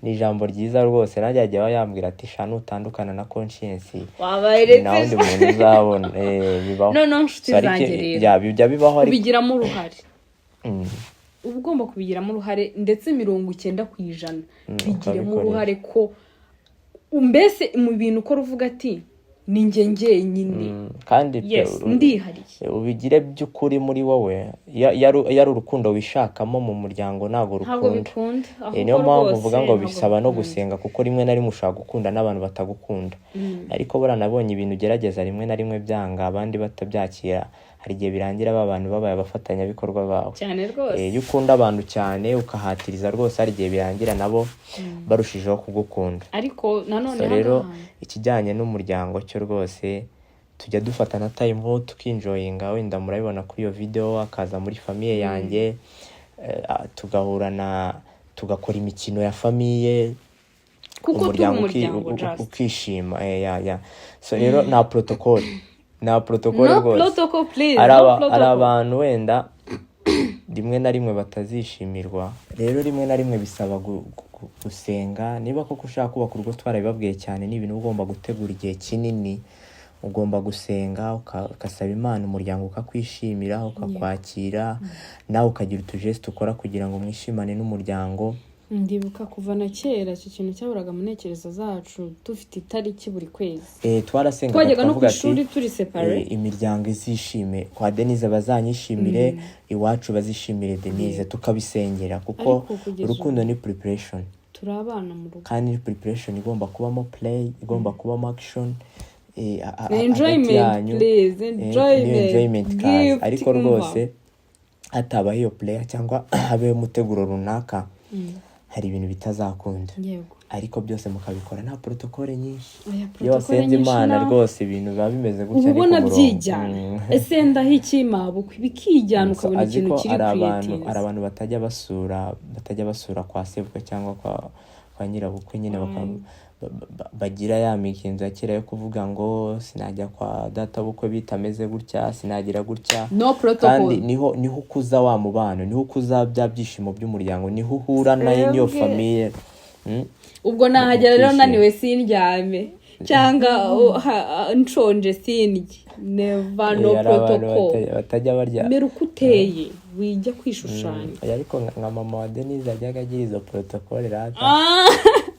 Ni ijambo ryiza rwose. Nanjye yajya yambwira ati shanu utandukana na conscience nta wundi muntu uzabona. Bibaho. No nshuti zanjye rero bijya bibaho, ariko ubigiramo uruhare. Uba ugomba kubigiramo uruhare, ndetse 90% bigiramo uruhare, ko mbese mu bintu ukora uvuga ati ni njye nyine, kandi ndihariye. Ubigire by'ukuri muri wowe. Yari urukundo wishakamo mu muryango ntago rukunda. Niyo mpamvu uvuga ngo bisaba no gusenga, kuko rimwe na rimwe ushaka gukunda n'abantu batagukunda. Ariko bora nabonye ibintu ugerageza rimwe na rimwe byanga, abandi batabyakira. Hari igihe birangira abantu babaye abafatanyabikorwa bawe cyane rwose. Iyo ukunda abantu cyane ukahatiriza rwose, hari igihe birangira nabo barushijeho kugukunda. Ariko nanone rero ikijyanye n'umuryango cyo rwose tujya dufata na time tukinjoyinga. Wenda murabibona kuri iyo video, akaza muri famiye yanjye tugakora imikino ya famiye, umuryango ukishima. So rero nta protocol rwose. Ari abantu wenda rimwe na rimwe batazishimirwa. Rero rimwe na rimwe bisaba gusenga. Niba koko ushaka kubaka urugo, twarabibabwiye cyane, ni ibintu ugomba gutegura igihe kinini. Ugomba gusenga ugasaba Imana, umuryango ukakwishimira, ukakwakira, nawe ukagira utujesti ukora kugira ngo mwishimane n'umuryango. Ndibuka kuva na kera icyo kintu cyaburaga mu ntekerezo zacu, dufite itariki buri kwezi. Twajyaga no ku ishuri turi separate. Imiryango izishime, kwa Denise bazanyishimire, iwacu bazishimire Denise, tukabisengera, kuko urukundo ni preparation. Turabana mu rugo, kandi preparation igomba kubamo play, igomba kubamo action. Enjoyment, please, enjoyment. Ariko rwose hatabaho iyo play cyangwa habe umuteguro runaka, hari ibintu bitazakunda. Ariko byose mukabikora nta protocol nyinshi. Iyo wasenze Imana rwose ibintu biba bimeze gutya, ubona byijyana. Ese ndahikima bikijyana, ukabona ikintu kiri creative. Ari abantu batajya basura kwa sebukwe cyangwa kwa nyirabukwe nyine, bagira ya mikinzo ya kera yo kuvuga ngo sinajya kwa data bukwe bitameze gutya, sinagira gutya. No protocol. Kandi niho ukuza wa mubano, niho ukuza bya byishimo by'umuryango, niho uhura nayo niyo famiye. Ubwo nahagera rero naniwe sindyame cyangwa nshonje sindye. Never, no protocol. Batajya barya mbere uko uteye wijya kwishushanya. Ariko nka mama wa Denise ajyaga agira izo protocol rata.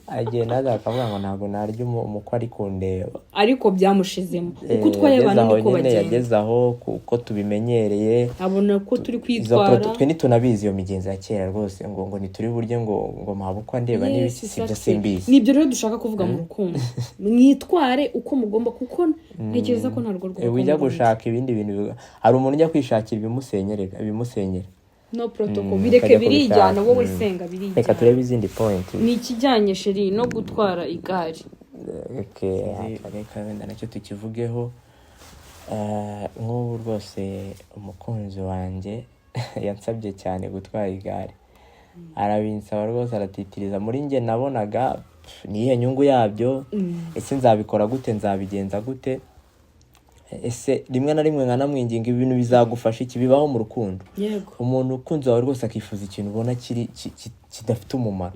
Agenda akavuga ngo ntabwo narya umukwe ari kundeba, ariko byamushizemo uko twaye abantu niko bagenda. Yagezaho kuko tubimenyereye, abona ko turi kwitwara. Twe nitunabizi iyo migenzo ya kera rwose, ngo nituri burye ngo mabukwa ndeba n'ibiki sibyo simbizi. Nibyo rero dushaka kuvuga mu rukundo, mwitware uko mugomba, kuko ntekereza ko ntarwo rwo wijya gushaka ibindi bintu. Hari umuntu ujya kwishakira ibimusenyera. No protocol, bireke birijyana, wowe senga birijyana. Reka turebe izindi point. Ni ikijyanye sheri no gutwara igare. Reka wenda nacyo tukivugeho. Nk'ubu rwose umukunzi wanjye yansabye cyane gutwara igare. Arabinsaba rwose, aratitiriza. Muri njye nabonaga nihe nyungu yabyo, ese nzabikora gute, nzabigenza gute. ese rimwe na rimwe nkanamwinginga ibintu bizagufasha iki, bibaho mu rukundo. Umuntu ukunze wawe rwose akifuza ikintu ubona kidafite umumaro,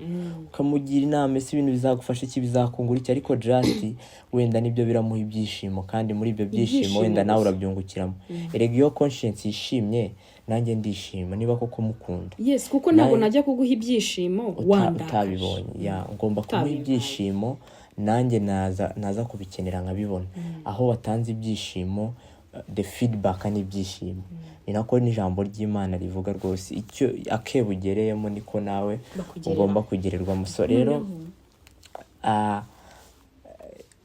ukamugira inama ese ibintu bizagufasha iki, bizakungura iki, ariko just wenda nibyo biramuha ibyishimo, kandi muri ibyo byishimo wenda nawe urabyungukiramo. Erega iyo conscience yishimye nanjye ndishima niba koko mukunda. Yes, kuko ntabwo najya kuguha ibyishimo wanda utabibonye. Ngomba kumuha ibyishimo, nanjye naza kubikenera nkabibona. Aho watanze ibyishimo, the feedback n'ibyishimo, ni nako n'ijambo ry'Imana rivuga rwose. Icyo akebugereyemo niko nawe ugomba kugererwa. Musore rero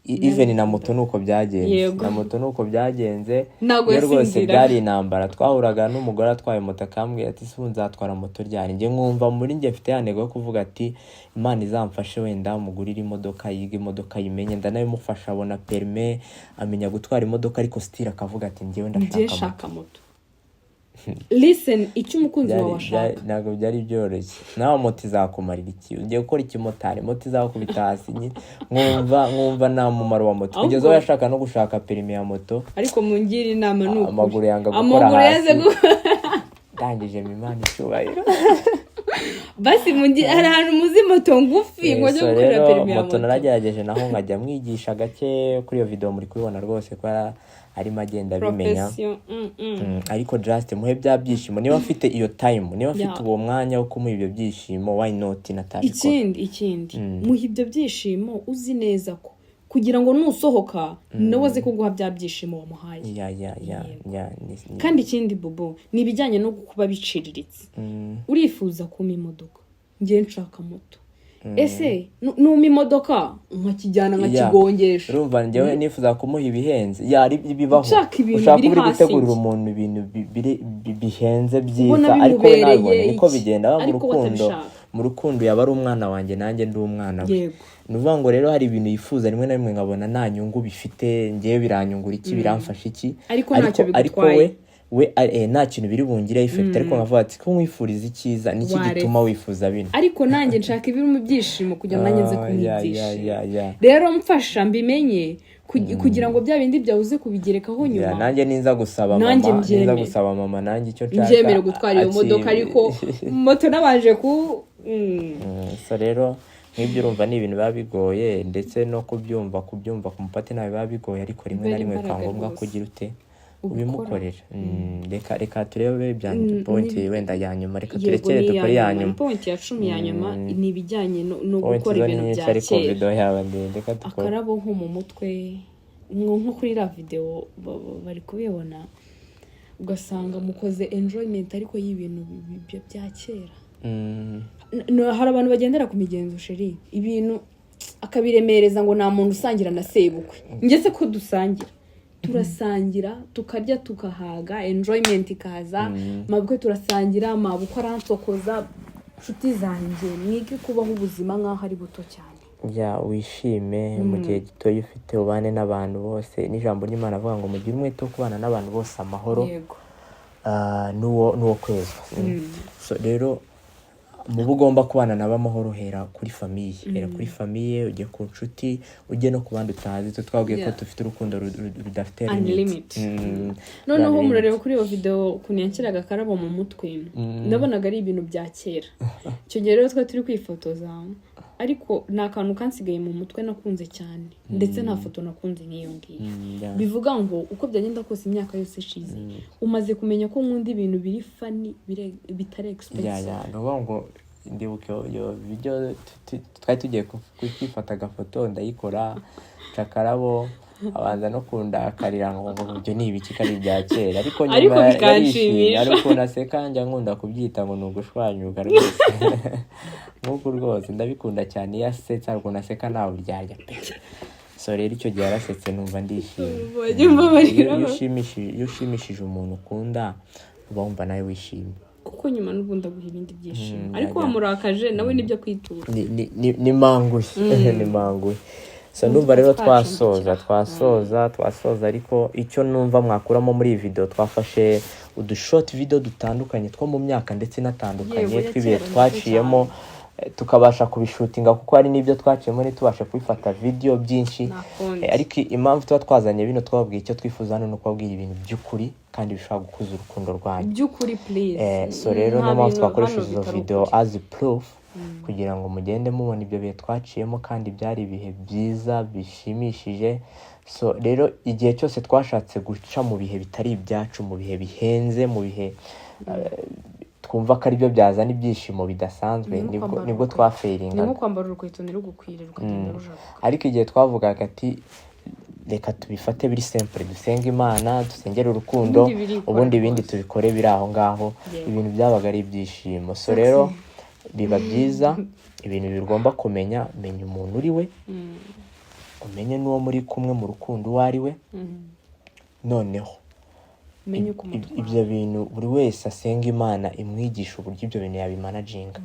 even na moto nuko byagenze. Na moto nuko byagenze. Iyo rwose byari intambara. Twahuraga n'umugore atwaye moto akambwira ati se nzatwara moto ryari. Njye nkumva muri njye mfite yanego yo kuvuga ati Imana izamfashe wenda mugurira imodoka, yiga imodoka yimenye, ndanabimufasha abona permis, amenya gutwara imodoka, ariko still akavuga ati njyewe ndashaka moto. Listen, icyo umukunzi wawe ashaka ntabwo byari byoroshye. Nawe moto izakumarira iki? Ugiye gukora ikimotari, moto izakubita hasi. Nkumva nta mumaro wa moto, kugeza aho yashaka no gushaka permis ya moto. Ariko mungira inama nuko amaguru yanga gukora hasi. Ndangije Imana icyubahiro. Basi hari ahantu muzi moto ngufi ngo njye gukorera permis ya moto. Naragerageje naho nkajya mwigisha gake. Kuri iyo video muri kubibona rwose ko arimo agenda bimenya. Ariko just muhe bya byishimo. Niba afite iyo time, niba afite uwo mwanya wo kumuha ibyo byishimo, why not natabikora. Ikindi muhe ibyo byishimo uzi neza ko kugira ngo nusohoka nawe aze kuguha bya byishimo wamuhaye. Kandi ikindi Bobo ni ibijyanye no kuba biciriritse. Urifuza kuma imodoka, njye nshaka moto. Ese numa imodoka nkakijyana nkakigongesha. Urumva njyewe nifuza kumuha ibihenze. Bibaho. Ushaka uri gutegurira umuntu ibintu bihenze byiza, ariko nabibone niko bigenda mu rukundo yaba ari umwana wanjye nanjye ndi umwana we. Nuvuga ngo rero hari ibintu yifuza rimwe na rimwe nkabona nta nyungu bifite, njyewe biranyungura iki, biramfasha iki, ariko we nta kintu biri bungire effect, ariko nkavuga ati ko mwifuriza icyiza niki gituma wifuza bino. Ariko nanjye nshaka ibiri mu byishimo kugira ngo nanjye nze kumwigisha. Rero mfasha mbimenye kugira ngo bya bindi byabuze kubigerekaho nyuma. Nanjye ninza gusaba mama, nanjye icyo nshaka njyemere gutwara iyo modoka, ariko moto nabanje so rero nk'ibyo urumva ni ibintu biba bigoye, ndetse no kubyumva ku mupati nawe biba bigoye, ariko rimwe na rimwe kwa ngombwa kugira ute ubimukorera. Reka turebe bya point wenda ya nyuma, reka turekere dukore ya nyuma. Point ya 10 ya nyuma ni ibijyanye no gukora ibintu bya kera. Akarabo nko mu mutwe, nko kuri la video bari kubibona, ugasanga mukoze enjoyment ariko y'ibintu bya kera. Hari abantu bagendera ku migenzo sheri, ibintu akabiremereza ngo nta muntu usangira na sebukwe. Njye se ko dusangira, turasangira tukarya tukahaga, enjoyment ikaza, mabukwe turasangira, mabukwe aransokoza. Nshuti zanjye mwige kubaho ubuzima nkaho ari buto cyane. Wishime mu gihe gito ufite, ubane n'abantu bose. N'ijambo ry'Imana avuga ngo mugire umwete wo kubana n'abantu bose amahoro n'uwo kwezwa. So rero mubu ugomba kubana n'abamahoro, hera kuri famiye, ujye ku nshuti, ujye no ku bandi utazi. Twabwiye ko dufite urukundo rudafite limit. Noneho murareba kuri iyo video ukuntu yanshyiraga akarabo mu mutwe, ndabonaga ari ibintu bya kera. Icyo gihe rero turi kwifotoza, ariko nta kantu kansigaye mu mutwe nakunze cyane, ndetse nta foto nakunze nk'iyo ngiyo. Bivuga ngo uko byagenda kose imyaka yose ishize, umaze kumenya ko nkunda ibintu biri funny, bitari expensive. Ngo ndibuke iyo video twari tugiye kwifata agafoto, ndayikora cakarabo, abanza no kundakarira ngo ibyo ni ibiki kari bya kera, ariko nyuma yarishimye, ariko naseka njya nkunda kubyita ngo nugushwanyuka rwose. Nk'uko rwose ndabikunda cyane, yasetsa ariko naseka nawe uryarya pe. So rero icyo gihe yarasetse numva ndishimye. Iyo ushimishije umuntu ukunda uba wumva nawe wishimye, kuko nyuma n'ubundi aguha ibindi byishimo. Ariko wamurakaje nawe nibyo kwitura, ni manguye. So ndumva rero twasoza, ariko icyo numva mwakuramo muri iyi video, twafashe udushort video dutandukanye two mu myaka ndetse natandukanye, twibiye twaciyemo. tukabasha kubishutinga kuko hari n'ibyo twaciyemo ntitubashe kubifata video byinshi, ariko impamvu tuba twazanye bino twababwiye icyo twifuza hano ni ukubabwira ibintu by'ukuri kandi bishobora gukuza urukundo rwanyu by'ukuri please. So rero niyo mpamvu twakoresheje izo video as proof kugira ngo mugende mubona ibyo bihe twaciyemo kandi byari ibihe byiza bishimishije. So rero igihe cyose twashatse guca mu bihe bitari ibyacu, mu bihe bihenze, mu bihe twumva ko ari byo byazana ibyishimo bidasanzwe, nibwo twaferinga. Niko kwambara urukweto nirugukwire rukagenda rujabuka. Ariko igihe twavugaga ati reka tubifate biri simple, dusenga Imana, dusengere urukundo, ubundi ibindi tubikore biri aho ngaho, ibintu byabaga ari ibyishimo. So rero biba byiza, ibintu bigomba kumenya, menya umuntu uri we, umenye n'uwo muri kumwe mu rukundo uwo ari we, noneho ibyo bintu buri wese asenga Imana imwigisha uburyo ibyo bintu yabimanaginga,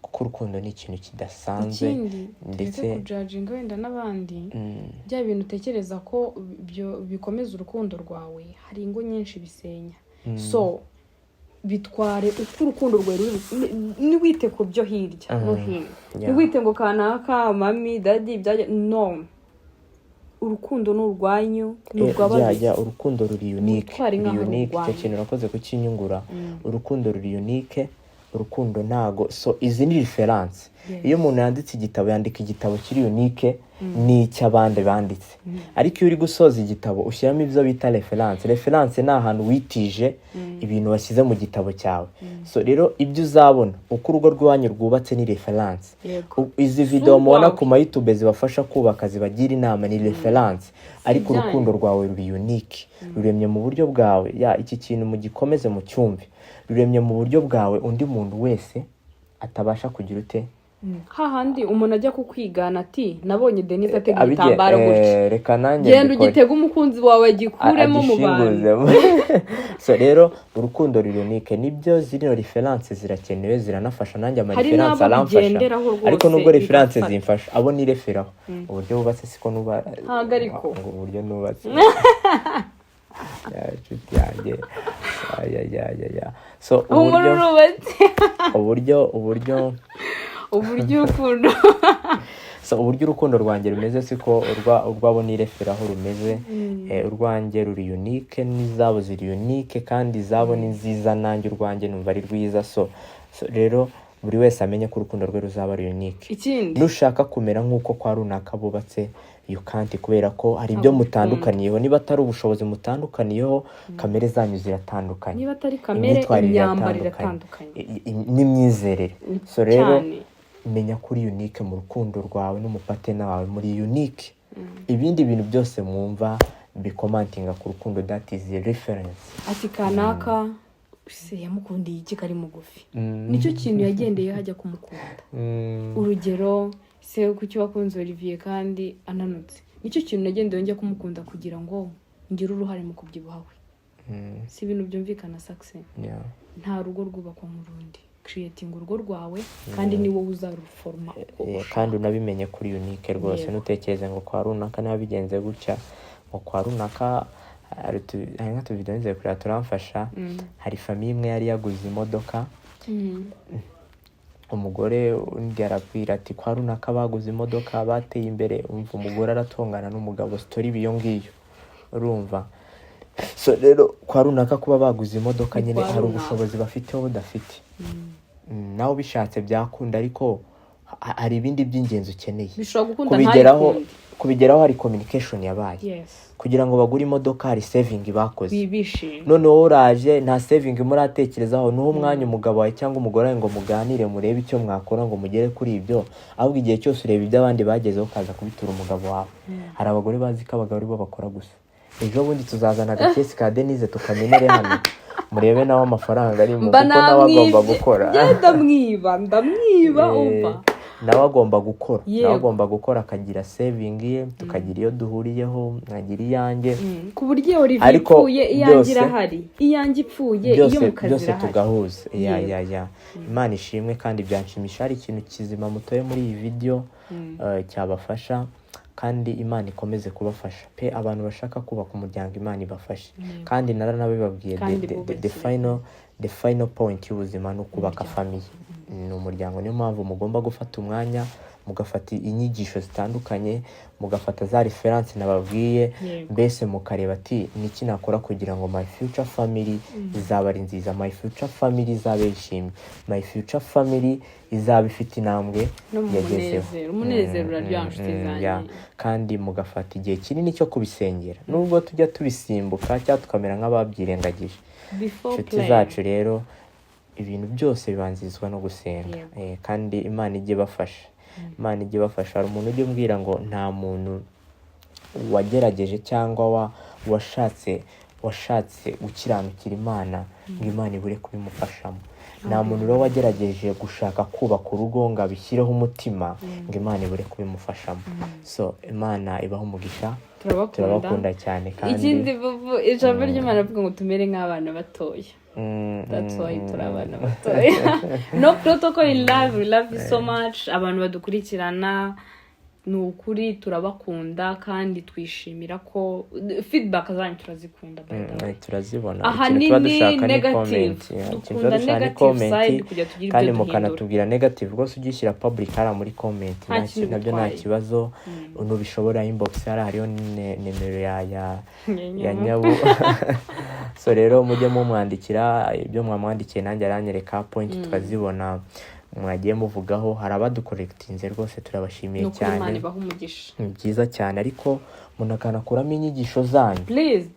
kuko urukundo ni ikintu kidasanzwe. Ndetse kujajinga wenda n'abandi bya bintu utekereza ko bikomeza urukundo rwawe, hari ingo nyinshi bisenya. So bitware uko urukundo rwawe niwite ku byo hirya no hino, niwite ngo kanaka mami daddy byaje, no, urukundo n'urwanyu n'urwabandi. Urukundo ruri unique, icyo kintu nakoze kukinyungura. Urukundo ruri unique, urukundo ntago, so izi ni reference. Iyo umuntu yanditse igitabo yandika igitabo kiri unique n'icy'abandi banditse, ariko iyo uri gusoza igitabo ushyiramo ibyo bita reference ni ahantu witije ibintu washyize mu gitabo cyawe. So rero ibyo uzabona uko urugo rwanyu rwubatse ni reference. Izi video mubona ku YouTube zibafasha kubaka zibagira inama ni reference, ariko urukundo rwawe ruri unique, ruremye mu buryo bwawe. Iki kintu mugikomeze mu cyumve, ruremye mu buryo bwawe undi muntu wese atabasha kugira ute. Hahandi umuntu ajya kukwigana ati nabonye Denise atega igitambaro gutya, reka nanjye genda ugitega umukunzi wawe gikuremo mu bantu. So rero urukundo ruri unique, nibyo zino reference zirakenewe, ziranafasha. nanjye ama reference aramfasha, ariko nubwo reference zimfasha abo ni referaho. Uburyo bubatse siko nuba ariko uburyo nubatse inshuti yanjye. So uburyo urukundo so uburyo urukundo rwanjye rumeze siko urwabo ni referaho rumeze. Urwanjye ruri unique, n'izabo ziri unique, kandi izabo ni nziza, nanjye urwanjye numva ari rwiza. So rero buri wese amenye ko urukundo rwe ruzaba ari unique. Nushaka kumera nk'uko kwa runaka bubatse you can't, kubera ko hari ibyo mutandukaniyeho. Niba atari ubushobozi mutandukaniyeho, kamere zanyu ziratandukanye. Niba atari kamere, imyambarire iratandukanye, n'imyizerere. So rero menya kuri unique mu rukundo rwawe n'umupatena wawe, muri unique. Ibindi bintu byose mwumva bikomantinga ku rukundo, that is a reference. Ati kanaka se yamukundiye iki kari mugufi, nicyo kintu yagendeye hajya kumukunda. Urugero se kuki wakunze Olivier kandi ananutse, nicyo kintu nagendeye njya kumukunda kugira ngo ngire uruhare mu kubyibuha we. Si ibintu byumvikana success. Nta rugo rwubakwa mu rundi, creating urugo rwawe kandi ni wowe uzaruforma. Kandi unabimenye kuri unique rwose. Nutekereze ngo kwa runaka nabigenze gutya, ngo kwa runaka hari nka tuvideo nze kuri turamfasha. Hari famille imwe yari yaguze imodoka, umugore undi arabwira ati kwa runaka baguze imodoka bateye imbere. Umva umugore aratongana n'umugabo, story biyo ngiyo urumva. So rero kwa runaka kuba baguze imodoka nyine hari ubushobozi bafite wowe udafite. Nawe bishatse byakunda, ariko hari ibindi by'ingenzi ukeneye kubigeraho. Hari communication yabaye, kugira ngo bagure imodoka hari saving bakoze. None wowe uraje nta saving muratekerezaho, n'uwo mwanya umugabo wawe cyangwa umugore wawe ngo muganire murebe icyo mwakora ngo mugere kuri ibyo, ahubwo igihe cyose ureba ibyo abandi bagezeho ukaza kubitura umugabo wawe. Hari abagore bazi ko abagabo aribo bakora gusa. Ejo bundi tuzazana agakesi ka Denise tukamenere hano, murebe nawe amafaranga arimo, kuko nawe agomba gukora. Ndamwiba umva. Nawe agomba gukora, akagira saving ye, tukagira iyo duhuriyeho, nkagira iyanjye. Ku buryo Olivier ipfuye iyanjye irahari, iyanjye ipfuye iyo mukazi byose tugahuza. Imana ishimwe, kandi byanshimisha. Hari ikintu kizima mutoye muri iyi video cyabafasha, kandi Imana ikomeze kubafasha pe. Abantu bashaka kubaka umuryango Imana ibafashe, kandi naranabibabwiye the final point y'ubuzima ni ukubaka family, ni umuryango. Niyo mpamvu mugomba gufata umwanya mugafata inyigisho zitandukanye, mugafata za reference nababwiye, mbese mukareba ati niki nakora kugira ngo my future family izaba ari nziza, my future family izaba yishimye, my future family izaba ifite intambwe yagezeho. Umunezero uraryoha nshuti zanjye. Kandi mugafata igihe kinini cyo kubisengera, nubwo tujya tubisimbuka cyangwa tukamera nk'ababyirengagije. Inshuti zacu rero, ibintu byose bibanzirizwa no gusenga, kandi Imana ijye ibafasha. Imana ijye ibafasha. Hari umuntu ujya umbwira ngo nta muntu wagerageje cyangwa washatse gukiranukira Imana ngo Imana ibure kubimufashamo. Nta muntu rero wagerageje gushaka kubaka urugo ngo abishyireho umutima ngo Imana ibure kubimufashamo. So Imana ibaho umugisha, turabakunda cyane. Kandi ikindi ijambo ry'Imana rivuga ngo tumere nk'abana batoya. That's why turi abana batoya. No protocol in love, we love you so much. Abantu badukurikirana ni ukuri turabakunda kandi twishimira ko feedback zanyu turazikunda, by the way turazibona. Ikintu tuba dushaka ni comment, dukunda negative side kujya tugira kandi mukanatubwira negative rwose ugishyira public hara muri comment, nabyo nta kibazo. Unubishobora inbox hariho nimero ya Nyabu. So rero mujye mumwandikira ibyo mwamwandikiye, nanjye aranyereka point tukazibona mwagiye muvugaho. Hari abadukorekitinze rwose turabashimiye cyane, ni byiza cyane. Ariko munakanakuramo inyigisho zanyu, please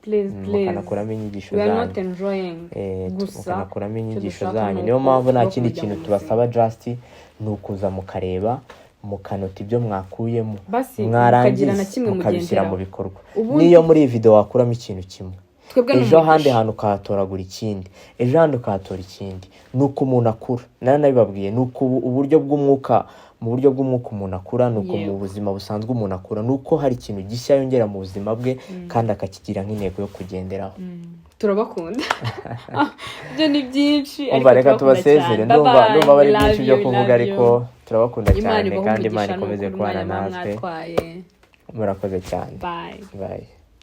mukanakuramo inyigisho zanyu, mukanakuramo inyigisho zanyu. Niyo mpamvu nta kindi kintu tubasaba just ni ukuza mukareba, mukanota ibyo mwakuyemo, mwarangiza mukabishyira mu bikorwa. Niyo muri iyi video wakuramo ikintu kimwe, ejo handi hantu ukahatoragura ikindi, ejo handi ukahatora ikindi. Nuko umuntu akura, naranabibabwiye, nuko uburyo bw'umwuka, mu buryo bw'umwuka umuntu akura, nuko mu buzima busanzwe umuntu akura, nuko hari ikintu gishya yongera mu buzima bwe kandi akakigira nk'intego yo kugenderaho. Turabakunda. Byo ni byinshi, ariko reka tubasezere. Ndumva bari byinshi byo kuvuga, ariko turabakunda cyane kandi Imana ikomeze kubana natwe. Murakoze cyane. Bye.